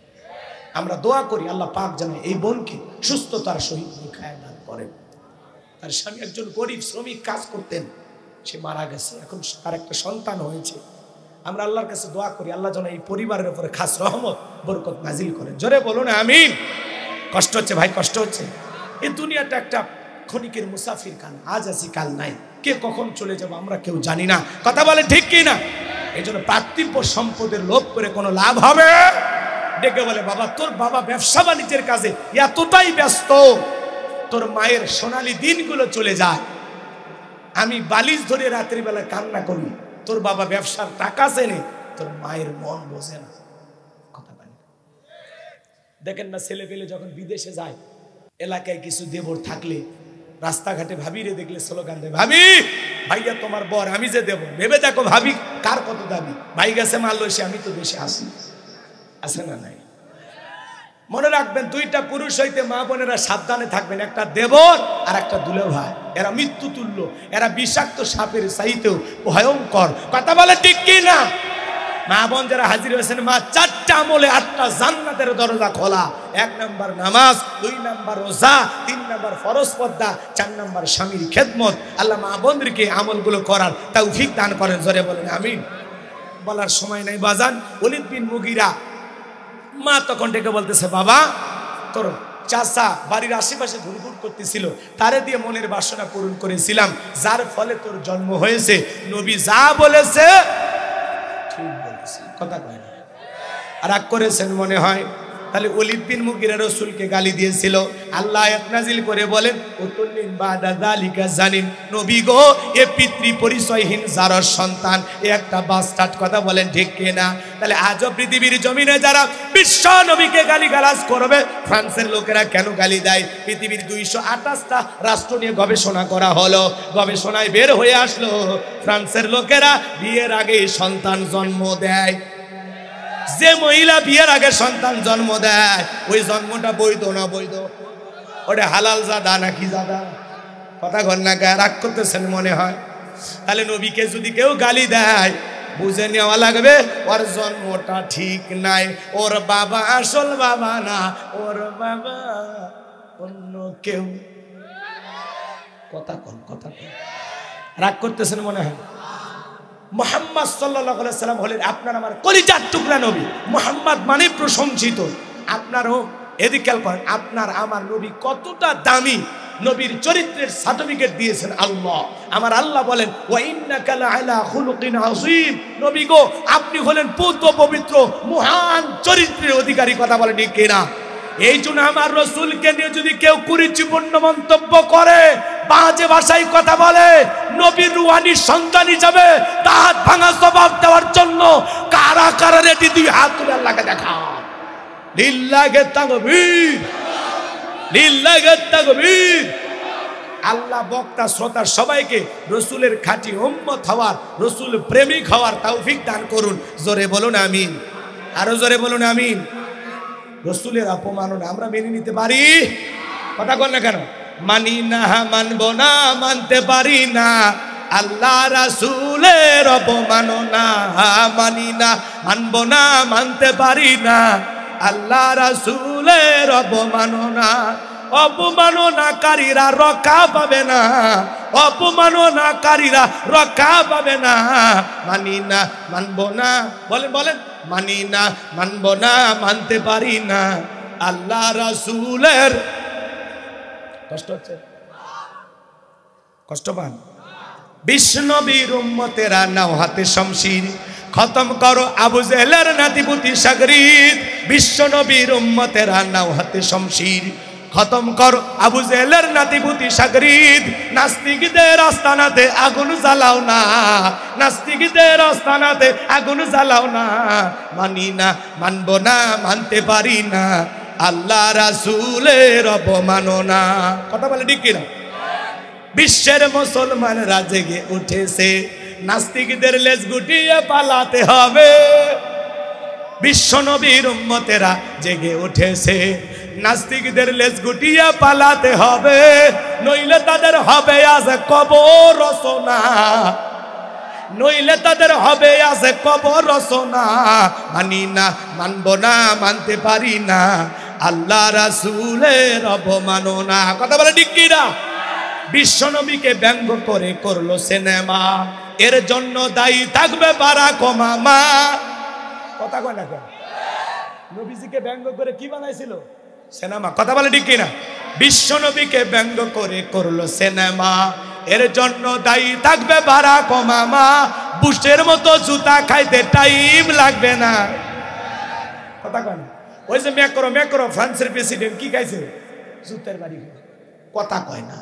আমরা দোয়া করি আল্লাহ পাক যেন এই বোনকে সুস্থতার সহিত খায় দান করেন। তার স্বামী একজন গরিব শ্রমিক, কাজ করতেন, সে মারা গেছে, এখন তার একটা সন্তান হয়েছে। আমরা আল্লাহর কাছে দোয়া করি আল্লাহ যেন এই পরিবারের উপরে খাস রহমত বরকত নাজিল করেন। জোরে বলুন আমিন। কষ্ট হচ্ছে ভাই, কষ্ট হচ্ছে। এই দুনিয়াটা একটা ক্ষণিকের মুসাফির খানা, আজ আছি কাল নাই, কে কখন চলে যাবো আমরা কেউ জানি না। কথা বলে ঠিক কি না? এই জন্য পার্থিব সম্পদের লোভ করে কোনো লাভ হবে? ডেকে বলে, বাবা তোর বাবা ব্যবসা বাণিজ্যের কাজে এতটাই ব্যস্ত, তোর মায়ের সোনালী দিনগুলো চলে যায়, আমি বালিশ ধরে রাত্রি বেলা কান্না করি, তোর বাবা ব্যবসার টাকা চেনে, তোর মায়ের মন বোঝে না। কথা বলে দেখেন না, ছেলে পেলে যখন বিদেশে যায়, এলাকায় কিছু দেবর থাকলে রাস্তাঘাটে ভাবিরে দেখলে স্লোগান দেয়, ভাবি ভাইয়া তোমার বর আমি যে দেব, ভেবে দেখো ভাবি কার কত দাবি, ভাই গেছে মাল লইছে, আমি তো দেশে আসি। আছে না নাই? মনে রাখবেন, দুইটা পুরুষ হইতে মা বোনেরা সাবধানে থাকবেন, একটা দেবর আর একটা দুলা ভাই। এরা মৃত্যু তুল্য, এরা বিষাক্ত সাপের চাইতেও ভয়ঙ্কর। কথা বলে ঠিক কি না? মা বোন যারা হাজির হয়েছেন, মা চারটা আমলে 8টা জান্নাতের দরজা খোলা। 1 নাম্বার নামাজ, 2 নাম্বার রোজা, 3 নাম্বার ফরজ পর্দা, 4 নাম্বার স্বামীর খেদমত। আল্লাহ মা বোনদেরকে আমলগুলো করার তৌফিক দান করেন। জোরে বলেন আমিন। বলার সময় নাই বাজান। ওলীদ বিন মুগীরা মা তখন ডেকে বলতেছে, বাবা তোর চাচা বাড়ির আশেপাশে ঘুরঘুর করতেছিল, তারে দিয়ে মনের বাসনা পূরণ করেছিলাম, যার ফলে তোর জন্ম হয়েছে। নবী যা বলেছে ঠিক বলেছে। কথা কয় না? রাগ করেছেন মনে হয়? তাহলে ওলীদ বিন মুগীরা রাসূলকে গালি দিয়েছিল। আল্লাহ আয়াত নাজিল করে বলেন, উতুল্লিন বাদা যালিকা জানিন, নবী গো এ পিতৃ পরিচয়হীন যারা সন্তান, এ একটা বাস্টার্ড। কথা বলেন ঠিক কি না? তাহলে আজও পৃথিবীর জমিনে যারা বিশ্ব নবীকে গালিগালাজ করবে, ফ্রান্সের লোকেরা কেন গালি দেয়? পৃথিবীর 228টা রাষ্ট্র নিয়ে গবেষণা করা হলো, গবেষণায় বের হয়ে আসলো ফ্রান্সের লোকেরা বিয়ের আগে সন্তান জন্ম দেয়। যে মহিলা বিয়ের আগে সন্তান জন্ম দেয়, ওই জন্মটা বৈধ না বৈধ? ওটা হালাল জাদা নাকি জাদা? কথা ঘর না গায়ে রাগ করতেছেন মনে হয়। তাহলে নবীকে যদি কেউ গালি দেয়, বুঝে নেওয়া লাগবে ওর জন্মটা ঠিক নাই, ওর বাবা আসল বাবা না, ওর বাবা অন্য কেউ। কথা কন, কথা কন। রাগ করতেছেন মনে হয়। মুহাম্মদ সাল্লাল্লাহু আলাইহি সাল্লাম হলেন আপনার আমার কলিজার টুকরা নবী। মুহাম্মদ মানে প্রশংসিত। আপনারও এদিকে খেয়াল করেন, আপনার আমার নবী কতটা দামি, নবীর চরিত্রের সার্টিফিকেট দিয়েছেন আল্লাহ। আমার আল্লাহ বলেন ওয়া ইন্নাকা লাআলা খুলুকিন আযীম, নবী গো আপনি হলেন পূত পবিত্র মহান চরিত্রের অধিকারী। কথা বলেন ঠিক কিনা? এই জন্য আমার রাসূলকে নিয়ে যদি কেউ কুরুচিপূর্ণ মন্তব্য করে, বাজে ভাষায় কথা বলে, নবীর রুহানি সন্তান হিসাবে তার ভাঙা স্বভাব দেওয়ার জন্য কারা কারা রেডি? দুই হাত তুলে আল্লাহকে দেখা। লিল্লাহি তাকবীর, লিল্লাহি তাকবীর। আল্লাহ বক্তা শ্রোতা সবাইকে রসুলের খাঁটি উম্মত হওয়ার, রসুল প্রেমিক হওয়ার তৌফিক দান করুন। জোরে বলুন আমিন, আরো জোরে বলুন আমিন। রসুলের অপমাননা আমরা মেনে নিতে পারি? কথা বল না কেন? মানি না, মানবো না, মানতে পারি না আল্লাহ রাসূলের অপমাননা। মানি না, মানবো না, মানতে পারি না আল্লাহ রাসূলের অপমাননা। অপমাননাকারীরা রক্ষা পাবে না, অপমাননাকারীরা রক্ষা পাবে না। মানি না, মানবো না, বলেন বলেন, মানি না, মানবো না, মানতে পারি না আল্লাহ রাসূলের। কষ্ট হচ্ছে? কষ্ট পান? বিশ্বনবীর উম্মতেরা নাও হাতে শমশির, খতম করো আবু জেহেলের নাতিপুতি সাগরিদ। বিশ্বনবীর উম্মতেরা নাও হাতে শমশির, খতম করো আবু জেহেলের নাতিপুতি সাগরিদ। নাস্তিকদের আস্তানাতে আগুন জ্বালাও না, নাস্তিকদের আস্তানাতে আগুন জ্বালাও না। মানি না, মানবো না, মানতে পারি না আল্লাহ রাসূলের অপমাননা। কথা বলে ঠিক কিনা? বিশ্বের মুসলমানরা জেগে উঠেছে, নাস্তিকদের লেজ গুটিয়ে পালাতে হবে। বিশ্বনবীর উম্মতেরা জেগে উঠেছে, নাস্তিকদের লেজ গুটিয়ে পালাতে হবে, নইলে তাদের হবে আজ কবর রচনা, নইলে তাদের হবে আজ কবর রচনা। মানি না, মানবো না, মানতে পারি না আল্লাহ রাসূলের অপমাননা। কথা বলে ঠিক কিনা? বিশ্বনবীকে ব্যঙ্গ করে করলো সিনেমা, এর জন্য দায়ী থাকবে বারাক ওবামা। কথা কয় না কেন? নবীজিকে ব্যঙ্গ করে কি বানাইছিল? সিনেমা। কথা বলে ঠিক কিনা? বিশ্বনবীকে ব্যঙ্গ করে করলো সিনেমা, এর জন্য দায়ী থাকবে বারাক ওবামা। বুশের মতো জুতা খাইতে টাইম লাগবে না। কথা কয় না? ওই যে ম্যাক্রো, ম্যাক্রো ফ্রান্সের প্রেসিডেন্ট কি খাইছে? জুতের বাড়ি। কথা কয় না?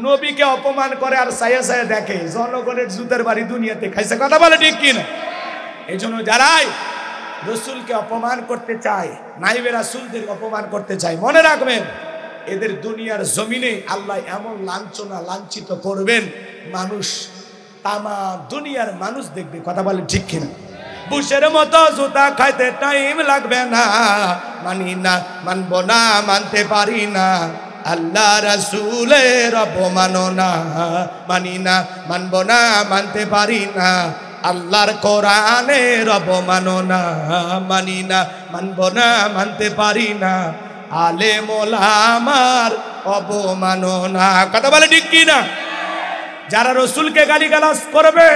নবীকে অপমান করে আর ছায়া ছায়া দেখে, জনগণের জুতের বাড়ি দুনিয়াতে খাইছে। কথা বলে ঠিক কিনা? এই জন্য যারাই রসুলকে অপমান করতে চায়, নাইবে রাসূলদের অপমান করতে চায়, মনে রাখবেন এদের দুনিয়ার জমিনে আল্লাহ এমন লাঞ্ছনা লাঞ্ছিত করবেন, মানুষ তামাম দুনিয়ার মানুষ দেখবে। কথা বলে ঠিক কিনা? বুশের মতো জুতা খাইতে টাইম লাগবে না। মানি না, মানবো না, মানতে পারি না আল্লাহ রাসূলের অপমাননা। মানি না, মানবো না, মানতে পারি না আল্লাহর কোরআনের অপমাননা। মানি না, মানবো না, মানতে পারি না আলেম ওলামার অপমাননা। কথা বলে ঠিক কিনা? যারা রসুলকে গালিগালাজ করবে,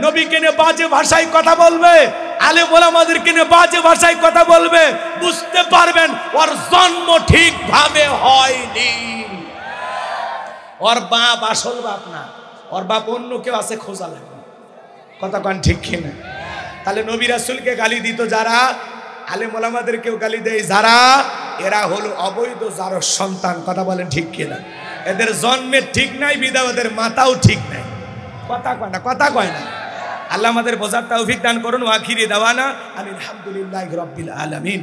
নবীকে নিয়ে বাজে ভাষায় কথা বলবে, আলেম ওলামাদেরকে নিয়ে বাজে ভাষায় কথা বলবে, বুঝতে পারবেন ওর জন্ম ঠিকভাবে হয়নি। ওর বাপ আসল বাপ না, ওর বাপ অন্য কেউ আছে, খোঁজা লাগবে। কথা কান ঠিক কিনা? তাহলে নবী রাসূলকে গালি দিত যারা, আলেম ওলামাদেরকেও গালি দেয় যারা, এরা হলো অবৈধ যার সন্তান। কথা বলেন ঠিক কিনা? এদের জন্মের ঠিক নাই, বিধায় ওদের মাতাও ঠিক নাই। কথা কয় না? কথা কয় না? আল্লাহ আমাদের বোঝার তৌফিক দান করুন। ওয়া আখিরি দাওয়ানা আলহামদুলিল্লাহি রাব্বিল আলামিন।